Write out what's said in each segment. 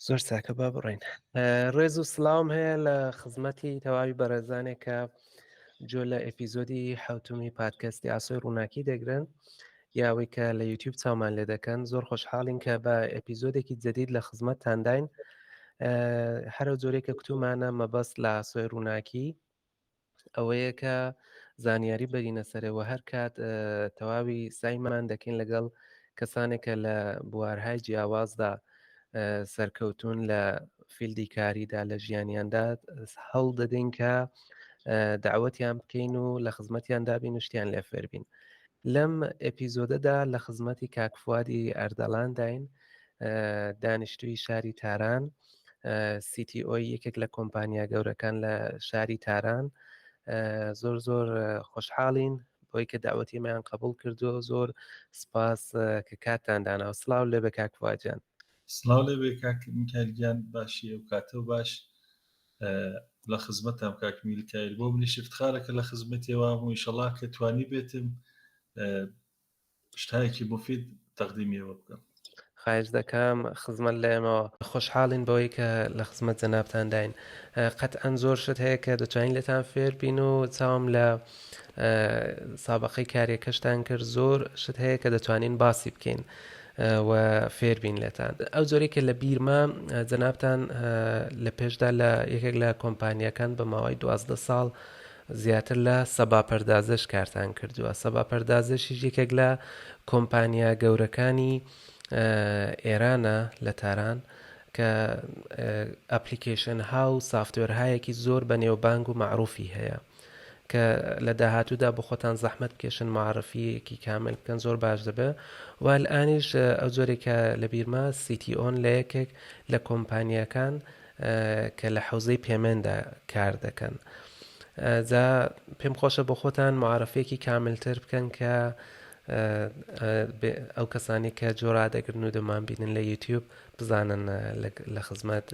زۆر چاکە با بڕێین. ڕێز و سلااوم هەیە لە خزمەتی تەواوی بەڕێزانێک کە جۆ لە ئەپیزۆدی حوتمی پادکەستی ئاسۆی ڕووناکی دەگرن یاوەی کە لە یوتیوب چاومان لێ دەکەن. زۆر خۆشحاڵین کە بە ئەپیزۆدێکی جدید لە خزمەتتانداین. هەرە جۆرێکە کتومانە مەبەست لە ئاسۆی ڕووناکی ئەوەیە کە زانیاری بەرینە سەرەوە هەر کات تەواوی سایمان دەکەین لەگەڵ کەسانێکە لە بوارهای جیاوازدا سەرکەوتون لە فیلدی کاریدا لە ژیانیاندا هەڵ دەدەین کە داوەتیان بکەین و لە خزمەتیان دابین و شتیان لێ فێربین. لەم ئەپیزۆدەدا لە خزمەتی کاکفوادی ئەردەڵان داین، دانیشتووی شاری تاران، CTO یەکێک لە کۆمپانیا گەورەکان لە شاری تاران. زۆر زۆر خۆشحاڵین بۆی کە داوەتیمەیان قبول کردو. زۆر سپاس کە کاتتان دانا و سلااو لێ بە کاکفوادجان. سلااو لێ بێ کاک میکایلگیان باشیە و کاتەوە باش لە خزمەتام کاک میکایل بۆ منیش افتخارەکە لە خزمەتیەوە و ئینشەڵا کە توانی بێتم شتایەکی مفید تەقدیمیەوە بکەم. خواهش دەکەم خزمەت لێمەوە خۆشحاڵین بەوەی کە لە خزمەت جەنابتان داین. قەتعەن زۆر شت هەیە کە دەتوانین لێتان فێر بین و چاوم لە سابقەی کارێکەشتان کرد. زۆر شت هەیە کە دەتوانین باسی بکەین و فێربین لێتان. ئەو جۆرێکە لە بیرمە جەنابتان لە پێشدا لە یەکێک لە کۆمپانیەکان بە ماوەی 12 ساڵ زیاتر لە سەبا پەردازش کارتان کردووە. سەبا پەردازشیش یەکێک لە کۆمپانیا گەورەکانی ئێرانە لە تاران کە ئەپلیکیشن ها و سافتوێرهایەکی زۆر بە نێوبانگ و معروفی هەیە کە لە داهاتوودا بۆ خۆتان زەحمەت بکێشن معرفیەکی کامل بکەن زۆر باش دەبێ. و ئەلئانیش ئەو جۆرێکە لە بیرما CTO لە یەکێک لە کۆمپانیەکان کە لە حوزەی پێمەندا کار دەکەن. جا پێم خۆشە بۆ خۆتان معرفەیەکی کاملتر بکەن کە ئەو کەسانی کە جۆرادەگرن و دەمان بینن لە یوتیوب بزانن لە خزمەت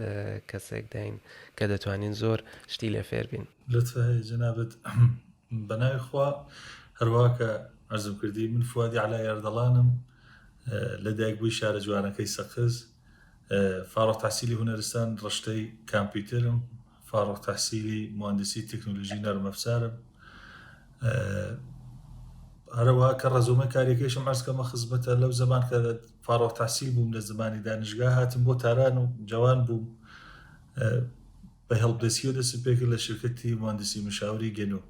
کەسێک داین کە دەتوانین زۆر شتی لێ فێر بین. لطفە جەنابەت بەناوی خوا هەروە کە عەرزم کردی من فوادی علای ئەردەڵانم لە دایکبووی شارە جوانەکەی سەقز، فارغ تحسیلی هونەرستان ڕشتەی کامپیوترم، فارغ تحسیلی مهندسی تکنۆلۆژی نەرمەفزارم، هەروەها کە ڕەزومە کارێکێشم عەرزکەمە خزمەتە لەو زەمان کە فارغ تحسیل بووم لە زمانی دانیشگا هاتم بۆ تاران و جوان بووم بە هەڵبدەستی و دەستم پێکرد لە شرکەتی مهندسی مشاوری گەنۆ.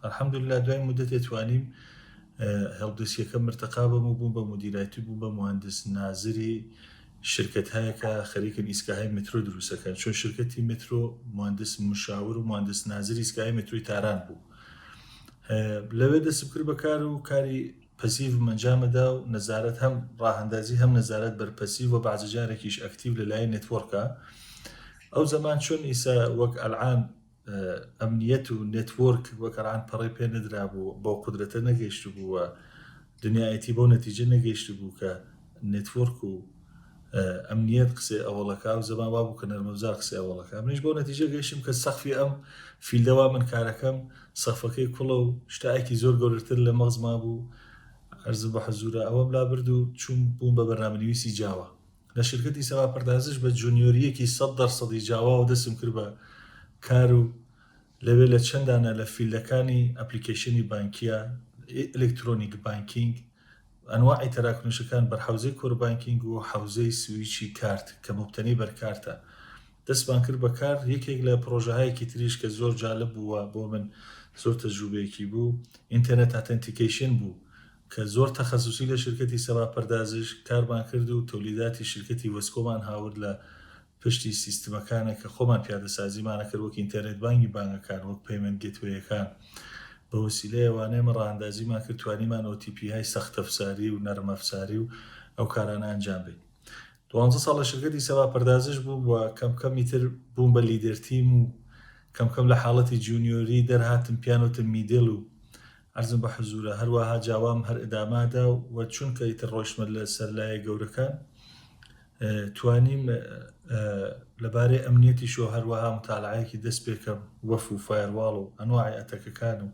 الحەمدوللا دوای مودەتێ توانیم هەڵبدەستیەکە مرتەقا بم و بووم بە مدیرایەتی بووم بە مهندس نازری شرکەت‌هایەکە خەریکن ئیسکاهای مترۆ دروستەکەن، چۆن شرکەتی مترۆ مهندس مشاور و مهندس نازری ئیسکاهای مترۆی تاران بوو. لەوێ دەستم کرد بە کار و کاری پەسیڤ ئەنجامەدا و نەزارەت هەم ڕاهەندازی هەم نەزارەت بەرپەسیڤ و بەعزە جارێکیش ئەکتیڤ لەلایەن نێتوۆرکە. ئەو زەمان چۆن ئیسا وەک ئەلعان ئەمنیەت و نێتوۆرک وەک ئەلعان پەڕی پێ نەدرا بوو، بۆ قودرەتە نەگەیشت بووە، دنیایەتی بۆ نەتیجە نەگەیشت بوو کە نێتوۆرک و ئەمنیەت قسێ ئەوڵەکە و زەمان وا بوو کە نەرمەفزار قسێ ئەوڵەکە. منیش بۆ نەتیجە گەیشتم کە سەقفی ئەم فیلدەوا من کارەکەم سەقفەکەی کوڵە و شتایەکی زۆر گەورەتر لە مەغزما بوو. عەرزم بە حەزورە ئەوەم لا برد و چوون بووم بە بەرنامەنویسی جاوا لە شرکەتی سەبا پەردازش بە جونیۆریەکی 100% جاوا و دەستم کرد بە کار و لەوێ لە چەندانە لە فیلدەکانی ئەپلیکیشنی بانکیە، ئەلکترۆنیک بانکینگ، ئەنواعی تەراکنشەکان بەرحەوزەی کۆر بانکینگ و حەوزەی سویچی کارت کە مبتەنی بەرکارتە دەستمان کرد بە کار. یەکێک لە پرۆژەهایەکی تریش کە زۆر جالب بووە بۆ من، زۆر تەجروبەیەکی بوو، ئینتەرنێت ئاتەنتیکیشن بوو کە زۆر تەخەسوسی لە شرکەتی سەبا پەردازش کارمان کرد و تۆلیداتی شرکەتی وەسکۆمان هاورد لە پشتی سیستمەکانە کە خۆمان پیادەسازیمانە کرد وەک ئینتەرنێت بانگی بانگەکان، وەک پەیمەنت گێتوێیەکان. بە وسیلەی ئەوانەیە ڕاهەندازیمان کرد توانیمان OTP های سەختەفزاری و نەرمەفزاری و ئەو کارانە ئەنجام بدەین. 12 ساڵ لە شرکەتی سەبا پەردازش بووم و کەم تر بووم بە لیدەرتیم و کەم لە حاڵەتی جونیۆری دەرهاتم پیانۆتم میدڵ و عەرزم بە حەزورە هەروەها جاوام هەر ئەدامادا و چونکە ئیتر ڕۆیشتمە لە سەرلایە گەورەکان توانیم لەبارەی ئەمنیەتی شۆ هەروەها متالعەیەکی دەست پێکەم وەف و فایرواڵ و ئەنواعی ئەتەکەکان و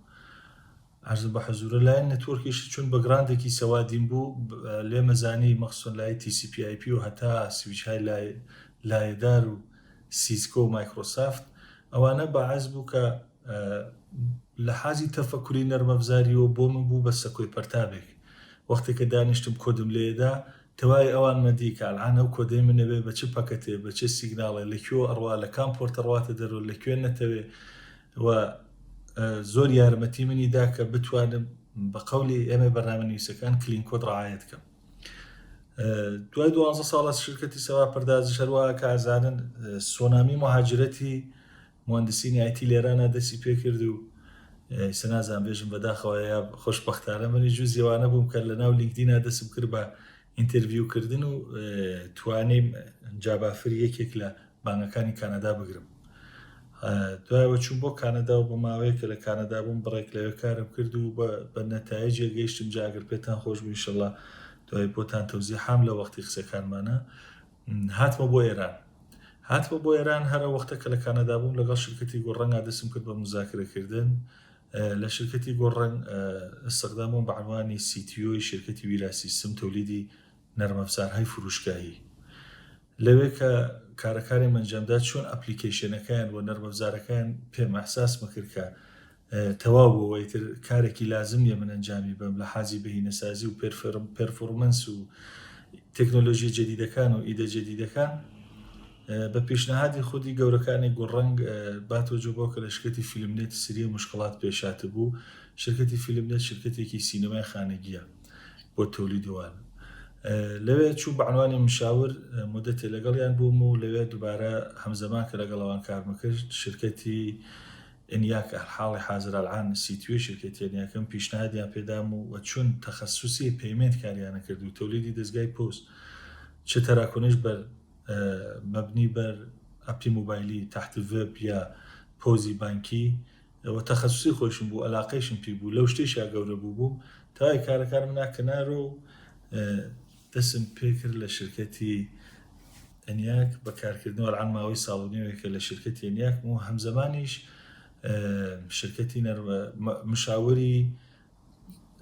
عەرزم بە حەزورە لایەن نێتوۆرکیش چون بەگراندێکی سەوادیم بوو لێ مەزانی مەخسوسن لای TCP/IP و هەتا سویچهای لای لایدار و سیسکۆ و مایکرۆسافت ئەوانە بەعەز بوو کە لە حازی تەفەکوری نەرمەفزاریەوە بۆ من بوو بە سەکۆی پەرتابێک وەختێک کە دانیشتم کۆدم لێدا تەوای ئەوان مەدی کە ئەلعان ئەو کۆدەی منەبێ بە چ پەکەتێ بە چه سیگناڵێ لەکوێ ئەڕوا لە کام پۆرتە ڕواتە دەرەوە لەکوێ نەتەوێ و زۆر یارمەتی منی دا کە بتوانم بە قەولی ئێمە بەرنامەنویسەکان کلین کۆد ڕعایەت بکەم. دوای 12 ساڵ شرکەتی سەوا پەردازش هەروەها کە ئازانن سۆنامی مهاجرەتی مهندسینی ئایتی لێرانە دەستی پێ کرد و سەنازان بێژم بەداخەوە یا خۆشبەختانە منی جوزیێوانە بووم کە لە ناو لینکدینە دەسم کرد بە ئینتەرویوکردن و توانیم جابافر یەکێک لە بانگەکانی کانەدا بگرم. دوایەوە چوون بۆ کانەدا و بە ماوەیە کە لە کانەدا بووم بڕێک لەوێ کارم کرد و بە نەتایجێ گەیشتم جاگەر پێتان خۆش بوو ئینشەڵڵا دوای بۆتان تەوزیحام لە وەختی قسەکانمانە هاتمە بۆ ئێران. هاتمە بۆ ئێران هەرە وەختە کە لە کانەدا بووم لەگەڵ شرکەتی گۆڕەنگا دەستم کرد بە مزاکرەکردن لە شرکەتی گۆڕەنگ ئستخدام بووم بە عنوانی CTO شرکەتی ویراسیستم تۆلیدی نەرمەفزارهای فروشگاهی. لەوێ کە کارەکانی ئەنجامدا چۆن ئەپلیکیشنەکان بۆ نەرمەفزارەکان پێم ئەحساس مەکرد کە تەواو بووەوەی تر کارێکی لازم نیە من ئەنجامی بەم لە حازی بەهینەسازی و پێرفۆرمەنس و تەکنۆلۆژی جەدیدەکان و ئیدە جەدیدەکان بە پیشنەهادی خودی گەورەکانی گۆڕەنگ باتۆجۆ بۆ کە لە شرکەتی فیلمنێت سریە مشکڵات پێشاتە بوو. شرکەتی فیلمنێت شرکەتێکی سینەمای خانگیە بۆ تۆلیدوان. لەوێ چوو بە عنوانی مشاور مدەتێ لەگەڵیان بووم و لەوێ دووبارە هەمزەمان کە لەگەڵەوان کارمە کرد شرکەتی ئەنیاک حاڵی حازر ئەلعان CTO شرکەتی ئەنیاکەم پیشنهادیان پێدام و چۆن تەخەسوسی پەیمێنت کاریانە کرد و تۆلیدی دەستگای پۆست چ تەراکۆنش بەر مبنی بەر ئەپی موبایلی تحت وب یا پۆزی بانکی و تەخەسوسی خۆشم بوو ئەلاقەیشم پێ بوو لەو شتێشا گەورە بوو تاوای کارەکانم ناکەنار و دەسم پێکرد لە شرکەتی ئەنیاک بەکارکردنەوە ئەلعان ماوەی ساڵونیەوەی کە لە شرکەتی ئەنیاک و هەمزەمانیش شرکەتی مشاوری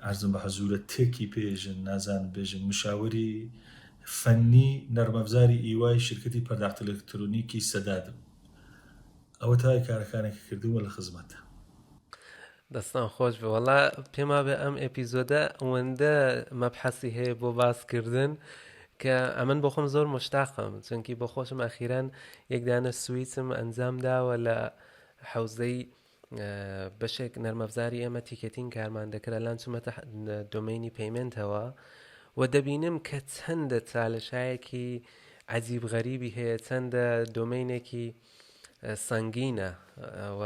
عرضم بە حەزورە تێکی پێژن نازان بێژن مشاوری فەنی نەرمەفزاری ئیوای شرکەتی پەرداخت ئەلکترۆنیکی سەدادم. ئەوە تای کارەکانێکی کردووە لە خزمەتە. دەستان خۆش بێ وەڵا پێما بێ ئەم ئەپیزۆدە ئەوەندە مەبحەسی هەیە بۆ باسکردن کە ئەمن بۆ خۆم زۆر مشتاقم چونکی بۆ خۆشم ئەخیران یەکدانە سویسم ئەنجام داوە لە حوزەی بەشێک نەرمەفزاری ئێمە تیکەتین کارمان دەکرا لان چومەتە دۆمینی پەیمنتەوە و دەبینم کە چەندە چالشایەکی عەجیب غەریبی هەیە چەندە دۆمینێکی سەنگینە و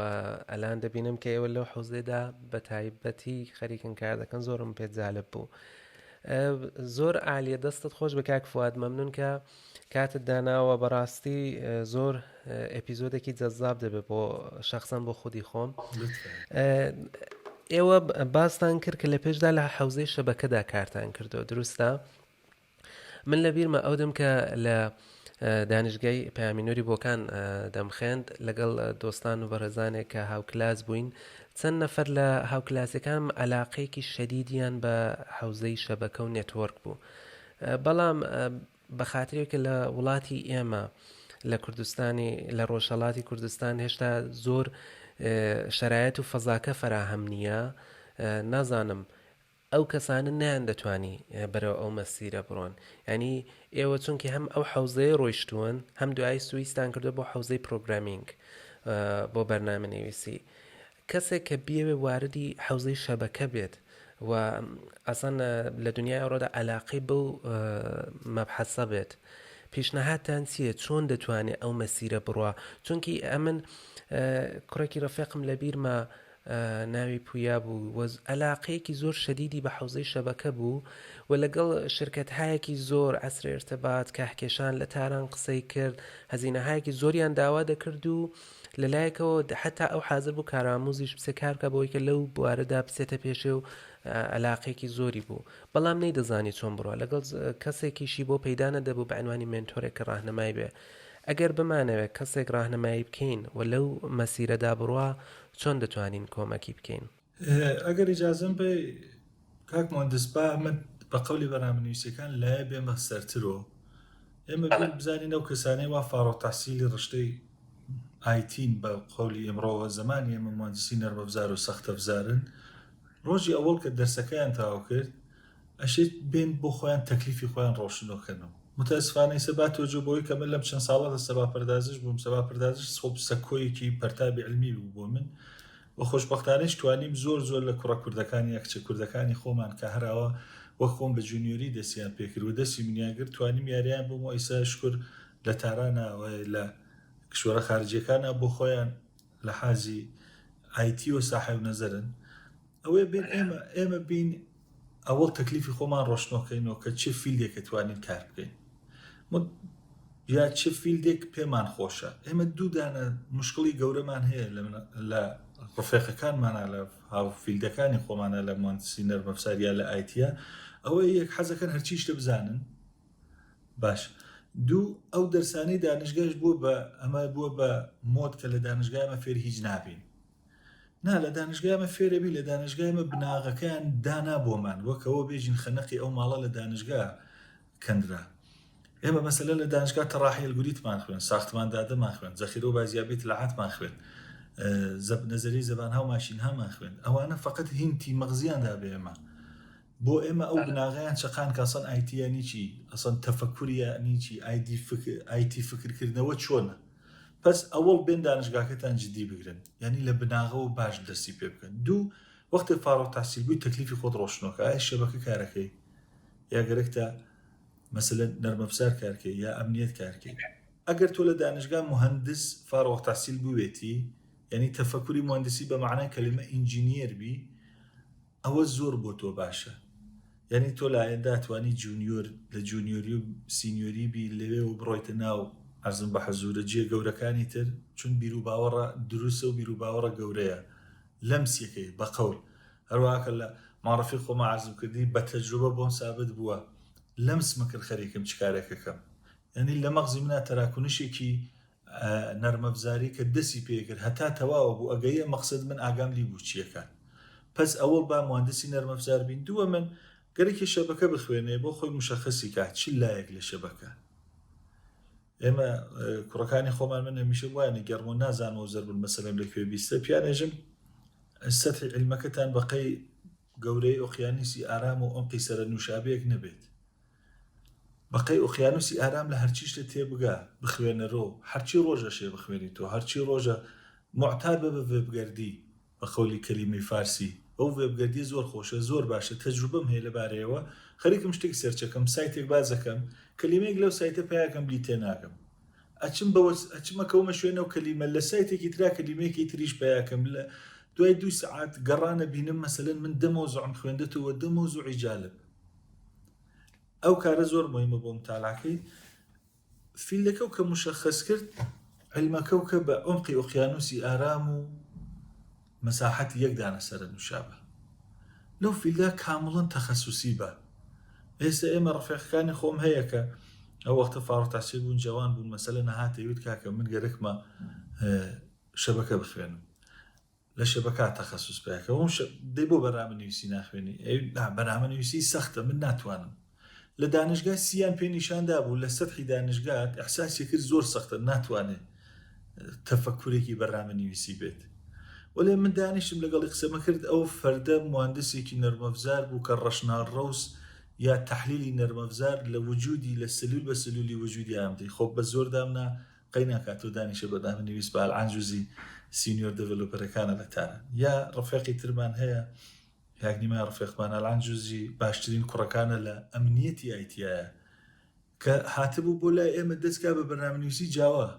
ئەلان دەبینم کە ئێوە لەو حوزێدا بە تایبەتی خەریکن کار دەکەن زۆرم پێ جالب بوو. زۆر عالیە دەستت خۆش بە کاک فواد مەمنون کە کاتت داناوە بەڕاستی زۆر ئەپیزۆدێکی جەزاب دەبێت بۆ شخصان بۆ خودی خۆم. ئێوە باستان کرد کە لە پێشدا لە حوزەی شەبەکەدا کارتان کردو دروستە؟ من لە بیرمە ئەودم کە لە دانیشگای پەیامینۆری بۆکان دەمخێند لەگەڵ دۆستان و بەڕێزانێک کە هاوکلاس بووین چەند نەفەر لە هاوکلاسەکان عەلاقەیەکی شەدیدیان بە حوزەی شەبەکە و نێتوەرک بوو. بەڵام بە خاترێکە لە وڵاتی ئێمە لە کوردستانی لە ڕۆژهەڵاتی کوردستان هێشتا زۆر شەرایەت و فەزاکە فەراهەم نییە نازانم ئەو کەسانە نیان دەتوانی بەرەو ئەو مەسیرە بڕۆن. ینی ئێوە چونکی هەم ئەو حوزەیە ڕۆیشتوون هەم دوای سویستان کردو بۆ حوزەی پرۆگرامینگ بۆ بەرنامەنویسی کەسێک کە بیەوێ واردی حوزەی شەبەکە بێت و ئەسان لە دنیای ئەوڕۆدا عەلاقەی بەو مەبحەسە بێت پیشنەهاتان چییە چۆن دەتوانێت ئەو مەسیرە بڕوا؟ چونکی ئەمن کوڕێکی ڕەفیقم لە بیرمە ناوی پویا بوو و عەلاقەیەکی زۆر شەدیدی بە حوزەی شەبەکە بوو و لەگەڵ شرکەت‌هایەکی زۆر عەسر ئێرتەبات کاهکێشان لە تاران قسەی کرد هەزینەهایەکی زۆریان داوا دەکرد و لەلایەکەوە حتا ئەو حاضر بوو کاراموزیش بچێ کار بکە بۆی کە لەو بوارەدا بچێتە پێشێ و عەلاقەیەکی زۆری بوو بەڵام نەیدەزانی چۆن بڕوا لەگەڵ کەسێکیشی بۆ پەیدا نەدەبوو بە عنوانی مێنتۆرێک کە ڕاهنمای بێ. ئەگەر بمانەوێت کەسێک ڕاهنمایی بکەین و لەو مەسیرەدا بڕوا چۆن دەتوانین کۆمەکی بکەین؟ ئەگەر ئیجازەم بێ کاک مهندس با من بە قەولی بەرنامەنویسەکان لایە بێمە سەرترۆ ئێمە بیر بزانین ئەو کەسانەی وا فارۆ تەحسیلی ڕشتەی ئایتین بە قەولی ئێمڕۆوە زمانی ئێمە مهندسی نەرمەفزار و سەختەفزارن ڕۆژی ئەوەڵ کە دەرسەکەیان تەواو کرد ئەشێت بێن بۆ خۆیان تەکلیفی خۆیان ڕۆشنۆکەنەوە متاسفانەی سەبا تۆجۆ بۆی کە من لەم چەند ساڵەدا سەبا پەردازش بووم سەبا پەردازش خۆ سەکۆیەکی پەرتابی علمی بوو بۆ من بە خۆشبەختانەش توانیم زۆر لە کوڕە کوردەکانی یەکچە کوردەکانی خۆمان کە هەراوە وەک خۆم بە جونیۆری دەستیان پێکرد و دەستی منیاگر توانیم یاریان بۆ ئیسا شکر لە تارانەوە لە کشوەرە خارجیەکانە بۆ خۆیان لە حازی ئایتی و ساحب نەزەرن ئەوەی بین ئێمە بین ئەوڵ تەکلیفی خۆمان ڕۆشنۆکەینەوە کە چه فیلدێک کە توانین کار بکەین یا چه فیلدێک پێمان خۆشە ئێمە دوودانە مشکڵی گەورەمان هەیە لە ڕفێقەکانمانە لە هاو فیلدەکانی خۆمانە لە مهندسی نەرمەفزاریا لە ئایتیە ئەوە یەک حەزەکەن هەرچی شتە بزانن باش دوو ئەو دەرسانەی دانیشگاش بووە بە ئەمە بووە بە مۆد کە لە دانیشگای ئەمە فێر هیچ نابین نا لە دانیشگای ئەمە فێرەبی لە دانیشگای ئەمە بناغەکەیان دانا بۆمان وەکەوە بێژین خەنەقی ئەو ماڵە لە دانیشگا کەندرا ئێمە مەسەلە لە دانیشگا تەڕاحی ئەلگوریتمان خوێن ساختمان دادەمان خوێن زەخیرە و بازیابی اطلاعاتمان خوێن نەزەری زەبانها و ماشینهامان خوێن ئەوانە فقط هینتی مەغزیاندا بێ ئێمە بۆ ئێمە ئەو بناغیان چەقان کە ئەسەن ئایتیانی چی ئەسەن تەفەکوریانی چی ئایتی فکرکردنەوە چۆنە پس ئەوڵ بێن دانیشگاکەتان جدی بگرن یعنی لە بناغەوە باش دەستی پێ بکەن دوو وەختێ فارۆ تەحسیل بووی تەکلیفی خۆت ڕۆشنۆکە ئایا شەبەکە کارەکەی یا گەرەکتە مەسەلەن نەرمەفزار کارکەی یا ئەمنیەت کارکەی ئەگەر تۆ لە دانیشگا مهندس فارۆ تەحسیل بووێتی یعنی تەفەکوری مهندسی بە معنای کەلیمە ئینجینیر بی ئەوە زۆر بۆ تۆ باشە یعنی تۆ لایەندا توانی جونیۆر لە جونیۆری و سینیۆری بی لەوێ و بڕۆیتە ناو ئەرزم بە حەزورە جێ گەورەکانی تر چون بیر و باوەڕە دروستە و بیر و باوەڕە گەورەیە لەمسیەکەی بە قەول هەروەکە لە ماڕەفی خۆمە عەرزم کردی بە تەجروبە بۆم سابت بووە لەمس مەکرد خەریکم چ کارێکەکەم یعنی لە مەغزی منە تەراکونشێکی نەرمەفزاری کە دەستی پێکرد هەتا تەواوە بوو ئەگەیە مەقسەد من ئاگام لی بوو چیەکان پس ئەوڵ با مهندسی نەرمەفزار بین دووە من گەرەکی شەبەکە بخوێنێ بۆ خۆی مشەخصی کات چی لایەک لە شەبەکە ئێمە کوڕەکانی خۆمان من هەمیشە وایە گەڕمۆ نازانەوە زەربن مەسەلەم لەکوێ بیستە پیانێژم سەتحی علمەکەتان بەقەی گەورەی ئۆقیانوسی ئارام و ئەم قیسەرە نووشابەیەک نەبێت بەقەی ئۆقیانوسی ئارام لە هەرچی شتە تێبگا بخوێنەرۆ هەرچی ڕۆژە شێ بخوێنی تۆ هەرچی ڕۆژە معتاد بە وێبگەردی بە قەولی کەلیمەی فارسی ئەو وێبگەردی زۆر خۆشە زۆر باشە تەجروبەم هەیە لەبارەیەوە خەریکم شتێک سەرچەکەم سایتێک بازەکەم کەلیمەیەک لەو سایتە پیاکەم بلی تێناکەم ئەچمەکەومە شوێنە و کەلیمە لە سایتێکی ترا کەلیمەیەکی تریش پیاکەم لە دوای 2 سعات گەڕانە بینم مەسەلەن من دەمەوزوعم خوێندێتەوە دەمەوزوعی جالب ئەو کارە زۆر مهمە بۆ متاڵاکەی فیلدەکە و کە مشەخص کرد علمەکە و کە بە عمقی ئۆقیانوسی ئارام و مەساحەتی یەک دانە سەرە نووشابە لەو فیلدا کامڵەن تەخەسوسی بە ئێستا ئێمە ڕفێقەکانی خۆم هەیە کە ئەو وەختە فارۆ تەحسیل بوون جوان بوون مەسەلە نەهاتەویت کاکە من گەرەکمە شەبەکە بخوێنم لە شەبەکە تەخەسوس پیاکە دەی بۆ بەرنامەنووسی ناخوێنی بەرنامەنووسی سەختە من ناتوانم لە دانیشگا سیان پێ نیشاندا بوو لە سەتحی دانیشگات ئەحساسی کرد زۆر سەختە ناتوانێت تەفەکورێکی بەرنامەنووسی بێت وەلێ من دانیشتم لەگەڵی قسەمە کرد ئەو فەردە مهندسێکی نەرمەفزار بوو کە ڕەشناڕەوس یا تەحلیلی نەرمەفزار لە وجودی لە سلول بە سلولی وجودی ئامدەی خۆ بە زۆر دامنا قەیناکات و دانیشە بەرنامەنووس بە ئەلعەنجوزی سینیۆر دڤلۆپەرەکانە لە تارە یا ڕفێقی ترمان هەیە یاکنیمە ڕفێقمان ئەلعەنجوزی باشترین کوڕەکانە لە ئەمنیەتی ئایتیایە کە هاتبوو بۆ لای ئێمە دەستکا بە بەرنامەنووسی جاوا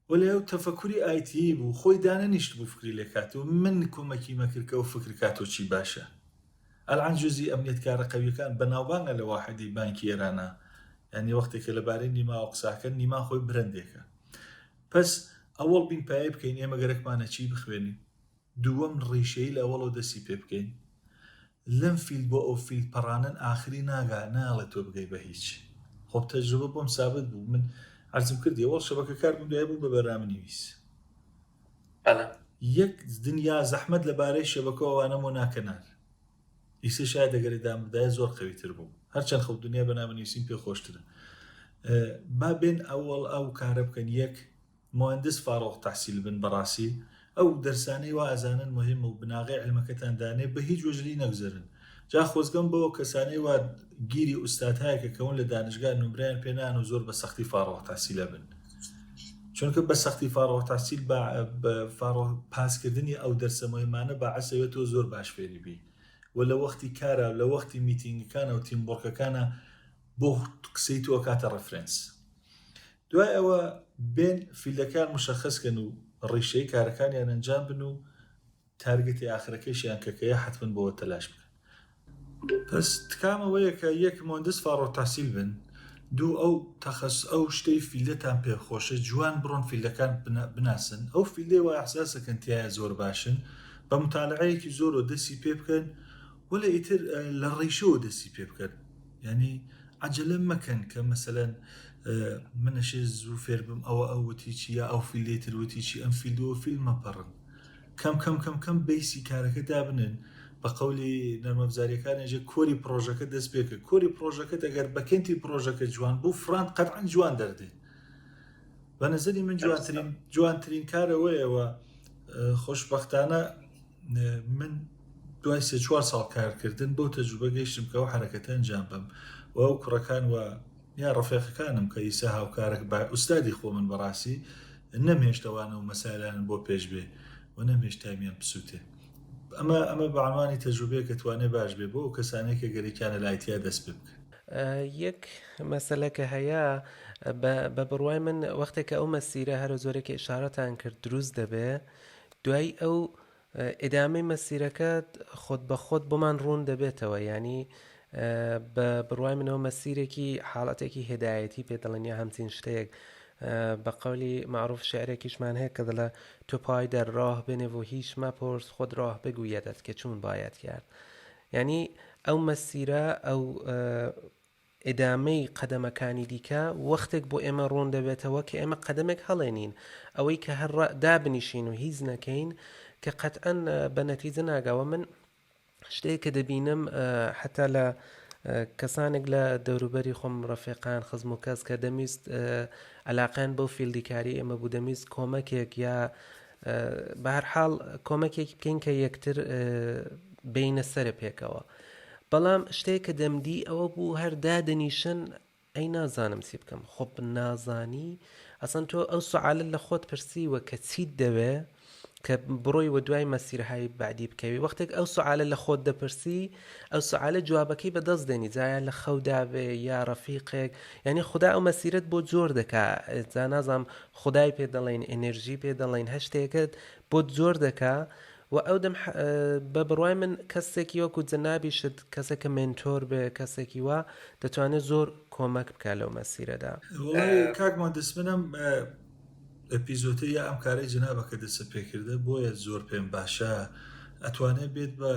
وەلێ ئەو تەفەکوری ئایتی بوو خۆی دانەنیشت بوو فکری لێکاتەوە من کۆمەکی مەکردکە و فکر کاتۆ چی باشە ئەلعەنجوزی ئەمنیەتکارە قەویەکان بەناوبانگە لە واحدی بانکی ئێرانە یعنی وەختێکە لەبارەی نیما و قساکەن نیما خۆی برندێکە پس ئەوەڵ بین پایە بکەین ئێمە گەرەکمانە چی بخوێنین دووەم ڕیشەی لە ئەوەڵەوە دەستی پێ بکەین لەم فیلد بۆ ئەو فیلد پەڕانن ئاخری ناگا ناڵێ تۆ بگەی بە هیچ خۆب تەجروبە بۆم سابت بوو من عەرزم کردی ئەوەڵ شەبەکە کار بوو دوای بوو بە بەرنامەنووس یەک دنیا زەحمەت لەبارەی شەبەکەوانەمۆ ناکەنار ئیسە شاید دەگەری دامردایە زۆر قەویتر بوو هەرچەند خەڵ دنیا بەرنامەنووسین پێ خۆشترە با بێن ئەوڵ ئەو کارە بکەن یەک مهندس فارۆق تحسیل بن بەڕاستی ئەو دەرسانەی وا ئەزانن مهم و بناغی علمەکەتان دانێ بە هیچ وەژلی نەگوزارن جا خۆزگەم بەوە کەسانەی وا گیری ئوستاتهایەکە کەون لە دانشگاه نمرایان پێنان و زۆر بە سەختی فارۆق تحسیلە بن چونکە بە سەختی فارۆق تحسیل بە فارۆق پاسکردنی ئەو دەرسە مهمانە باعەسەوێتەوە زۆر باش فێری بی و لە وەختی کارە لە وەختی میتینگەکانە و تیمبۆرکەکانە بۆ قسەی تۆ کاتە ڕفرەنس دوای ئەوە بێن فیلدەکان مشخصکەن و ڕیشەی کارەکانیان ئەنجام بن و تارگەتی ئاخرەکەیشیان کەکەیە حتمن بۆەوە تەلاش بکەن پس تکامەوەیە کە یەک مهندس فارۆق تحسیل بن دوو ئەو تەخەس ئەو شتەی فیلدەتان پێخۆشە جوان بڕۆن فیلدەکان بناسن ئەو فیلدەی وای احساسەکەن تایە زۆر باشن بە مطالعەیەکی زۆر و دەستی پێ بکەن ولا ئیتر لە ڕیشەوە دەستی پێ بکەن یعنی عجلە مەکەن کە مەسەلەن منەشێ زوو فێر بم ئەوە ئەو وتی چی یا ئەو فیلدێتر وتی چی ئەم فیلدەوە فیلمە پەڕن کەم بیسی کارەکە دابنن بە قەولی نەرمەبزاریەکانێژە کۆری پرۆژەکە دەست پێکە کۆری پرۆژەکەت ئەگەر بەکەنتی پرۆژەکە جوان بوو فران قەتعەن جوان دەردێ بە نەزەری من جوانترین کارەوەیەوە خۆشبەختانە من دوای 3-4 ساڵ کارکردن بۆ تەجروبە گەیشتم کە ئەو حرەکەتە ئەنجام بم و ئەو کوڕەکان و یا ڕەفێقەکانم کە ئیسا هاوکارێک با ئوستادی خۆ من بەڕاستی نەمێشتەوانە و مەسایلانم بۆ پێش بێ و نەمێشتامیان پسووتێ ئەمە بەعنوانی تەجروبەیە کە توانێ باش بێ بۆ کەسانێک کە گەریکیانە لایتیا دەست پێ بکەن یەک مەسەلەکە هەیە بە بڕوای من وەختێکە ئەو مەسیرە هەرە زۆرێکی ئشارەتان کرد دروست دەبێ دوای ئەو ئێدامەی مەسیرەکە خۆت بە خۆت بۆمان ڕوون دەبێتەوە ینی بە بڕوای منەوە مەسیرێکی حاڵەتێکی هدایەتی پێ دەڵێن یا هەمچین شتێک بە قەولی معروف شعرێکیشمان هەیە کە دەڵێ تو پای در راه بنه و هیچ مپرس خود راه بگویدت که چون باید کرد یعنی ئەو مەسیرە ئەو ئێدامەی قەدەمەکانی دیکە وەختێک بۆ ئێمە ڕوون دەبێتەوە کە ئێمە قەدەمێک هەڵێنین ئەوەی کە هەر دابنیشین و هیچ نەکەین کە قەتعەن بە نەتیجە ناگاوە من شتێک کە دەبینم حتا لە کەسانێک لە دەوروبەری خۆم ڕەفیقان خزم و کەس کە دەمیست علاقیان بەو فیلدیکاری ئێمە بوو دەمیست کۆمەکێک یا بە هەر حاڵ کۆمەکێک بکەین کە یەکتر بینە سەرە پێکەوە بەڵام شتێک کە دەمدی ئەوە بوو هەر دادەنیشن ئەی نازانم چی بکەم خۆب نازانی ئەسەن تۆ ئەو سوالە لە خۆت پرسیوە کە چیت دەوێ کە بڕۆی وە دوای مەسیرهای بعدی بکەوی وەختێک ئەو سوالە لە خۆت دەپرسی ئەو سوالە جوابەکەی بەدەست دێنی جایە لە خەوداوێ یا ڕەفیقێک یعنی خدا ئەو مەسیرت بۆ جۆر دەکا جا نازام خدای پێ دەڵێن ئێنەرژی پێ دەڵێن هەشتێکت بۆ جۆر دەکا و ئەو دەم بە بڕوای من کەسێکی وەکو جەنابی شت کەسێکە منتۆر بێ کەسێکی وا دەتوانێت زۆر کۆمەک بکە لەو مەسیرەدا کاک مهندس منم ئەپیزۆتە یا ئەم کارەی جەنابەکە دەسە پێکردە بۆیە زۆر پێم باشە ئەتوانێت بێت بە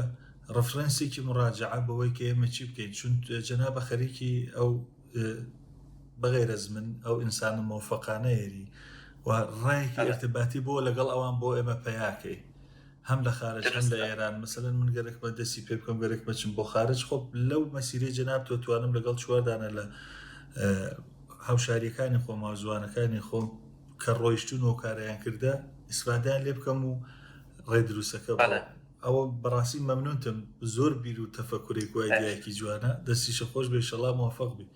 ڕفرەنسێکی مڕاجعە بەوەی کە ئێمە چی بکەین چون جەنابە خەریکی ئەو بەغێر از من ئەو ئینسانە مۆفەقانەیەری و ڕایەکی ارتباطی بۆ لەگەڵ ئەوان بۆ ئێمە پەیاکەی هەم لە خارج هەم لە ئێران مەسەلەن من گەرەک بە دەستی پێ بکەم گەرەک بچم بۆ خارج خۆب لەو مەسیرەی جەناب تۆ توانم لەگەڵ چواردانە لە هاوشاریەکانی خۆم هاوزوانەکانی خۆم کە ڕۆیشتون و کاریان کردە ئیسفادەیان لێ بکەم و ڕێ دروستەکە ئەوە بەڕاستی مەمنونتم زۆر بیر و تەفەکوری گوایدایەکی جوانە دەستیشە خۆش بێ ئینشەڵا موفق بی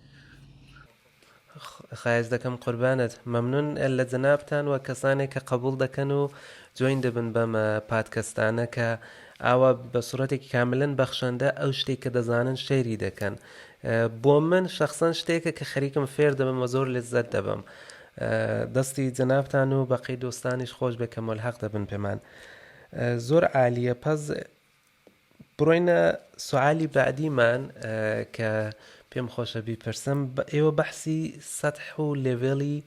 خایز دەکەم قوربانت مەمنون لە جەنابتان و کەسانێک کە قبول دەکەن و جوین دەبن بەم پادکەستانە کە ئاوا بە سوورەتێکی کاملەن بەخشەندە ئەو شتێک کە دەزانن شێری دەکەن بۆ من شخصەن شتێکە کە خەریکم فێر دەبم و زۆر لەزەت دەبم دەستی جەنابتان و بەقی دۆستانیش خۆش بێ کە ملحەق دەبن پێمان زۆر عالیە پەس بڕۆینە سوالی بعدیمان کە پێم خۆشە بیپرسم ئێوە بەحسی سەتح و لێڤێڵی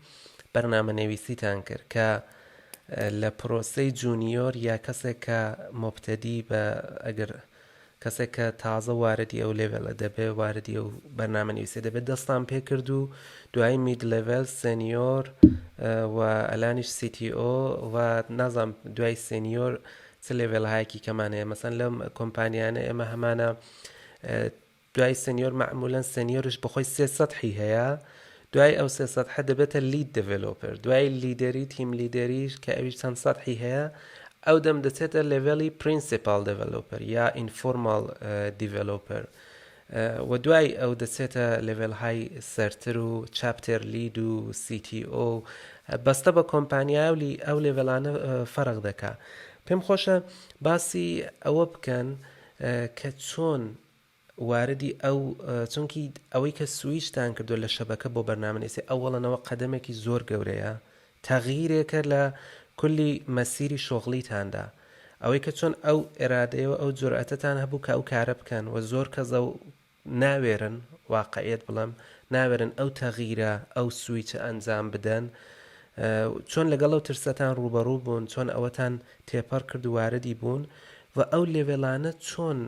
بەرنامەنویسیتان کرد کە لە پرۆسەی جونیۆر یا کەسێک کە مۆبتەدی بە ئەگەر کەسێک کە تازە واردی ئەو لێڤێڵە دەبێ واردی ئەو بەرنامەنویسی دەبێت دەستان پێ کرد و دوای مید لێڤێل سێنیۆر و ئەلانیش CTO و نازام دوای سێنیۆر چ لێڤێڵهایەکی کەمانەیە مەسەن لەم کۆمپانیانە ئێمە هەمانە دوای سێنیۆر معمولاً سێنیۆرش بەخۆی 3 سەتحی هەیە دوای ئەو سێ سەدحە دەبێتە لید دڤلۆپەر، دوای لیدەری تیم لیدەریش کە ئەویش چەند سەدحی هەیە ئەو دەم دەچێتە لێڤێڵی پرینسیپال دڤلۆپەر یا ئینفۆرماڵ دیڤلۆپەر، و دوای ئەو دەچێتە لێڤێڵهای سەرتر و چاپتەر لید و CTO بەستە بە کۆمپانیای ئەو لێڤێڵانە فەرق دەکا. پێم خۆشە باسی ئەوە بکەن کە چۆن واردی ئەو چونکی ئەوەی کە سویشتان کردو لە شەبەکە بۆ بەرنامەنویسی ئەوڵەنەوە قەدەمێکی زۆر گەورەیە، تەغییرێکە لە کولی مەسیری شۆغلیتاندا، ئەوەی کە چۆن ئەو ئێرادەیەوە ئەو جورئەتتان هەبوو کە ئەو کارە بکەن و زۆر کەزە ناوێرن واقعیت بڵم ناوێرن ئەو تەغییرە ئەو سویچە ئەنجام بدەن، چۆن لەگەڵ ئەو ترسەتان ڕوبەڕوو بوون، چۆن ئەوەتان تێپەڕ کرد و واردی بوون و ئەو لێڤێڵانە چۆن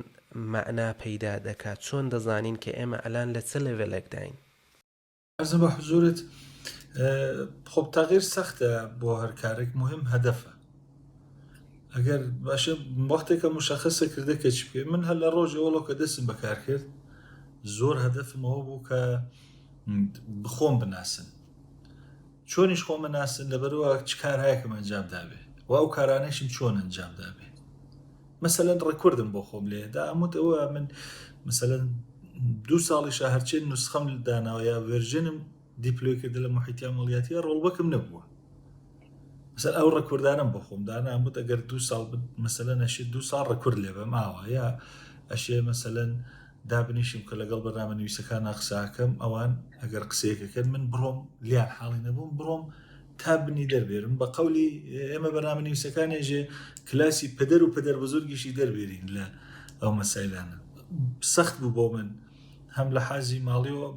مەعنا پەیدا دەکات، چۆن دەزانین کە ئێمە ئەلان لە چ لێڤێڵێکداین. ئەزم بە حزورت خۆب تەغییر سەختە بۆ هەر کارێک مهم هەدەفە. ئەگەر باشە وەختێکە مشەخصە کردە کە چی بکەین، من هەر لە ڕۆژەوەڵۆ کە دەستم بەکار کرد زۆر هەدەفمەوە بوو کە بخۆم بناسن، چۆنیش خۆم بناسن لەبەرەوە چ کارهایەکم ئەنجام دابێ و ئەو کارانەشم چۆن ئەنجام دابێ. مەسەلەن ڕێکوردم بۆ خۆم لێدا ئەموتەوە من مەسەلەن 2 ساڵیشە هەرچێن نوسخەم داناوە یا ڤێرژنم دیپلۆی کردە لە محیتی ئەمەڵیاتیە ڕۆڵبەکم نەبووە. مثلا ئەو ڕێکوردانم بۆ خۆم دانا ئەموت ئەگەر 2 ساڵ مەسەلەن ئەشێ 2 ساڵ ڕێکورد لێ بە ماوە یا ئەشێ مەسەلەن دابنیشم کە لەگەڵ بەرنامە نوویسەکان قساکەم ئەوان ئەگەر قسەیەکەکەن من بڕۆم لیان حاڵی نەبووم بڕۆم تا بنی دەربێرم بە قەولی ئێمە بەرنامە نوویسەکانێژێ کلاسی پەدەر و پەدەر بزرگیشی دەربێرین لە ئەو مەسایلانە. سەخت بوو بۆ من هەم لە حازی ماڵیەوە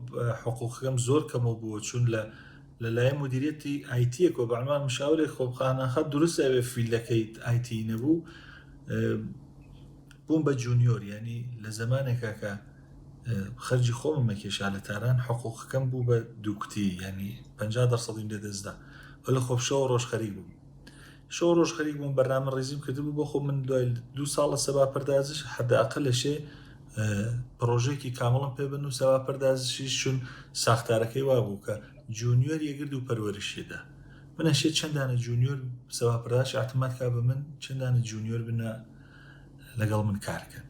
حقوقەکەم زۆر کەمەوە بووە چون لە لای مدیریەتی ئایتیەکۆ بەعنوان مشاورێک خۆبخانەخە دروستە ئەوێ فیلدەکەی ئایتی نەبوو بووم بە جونیۆر، ینی لە زمانێکە کە خەرجی خۆم مەکێشا لە تاران حقوقەکەم بوو بە دووکتی، ینی 50% لێدەستدا لە خۆب شەو ڕۆژ خەریک بووم. شەو ڕۆژ خەریک بووم بەرنامە ڕێزیم کردبوو بۆ خۆ من دوای 2 ساڵە سەبا پەردازش حداقل لەشێ پرۆژێکی کامەڵم پێ بن و سەبا پەردازشیش چون ساختارەکەی وا بوو کە جونیۆر یەگرد و پەروەرشێدا من ئەشێ چەندانە جونیۆر سەبا پەرداش ئاعتماد کا بە من چەندانە جونیۆر بنە لەگەڵ من کارکەن.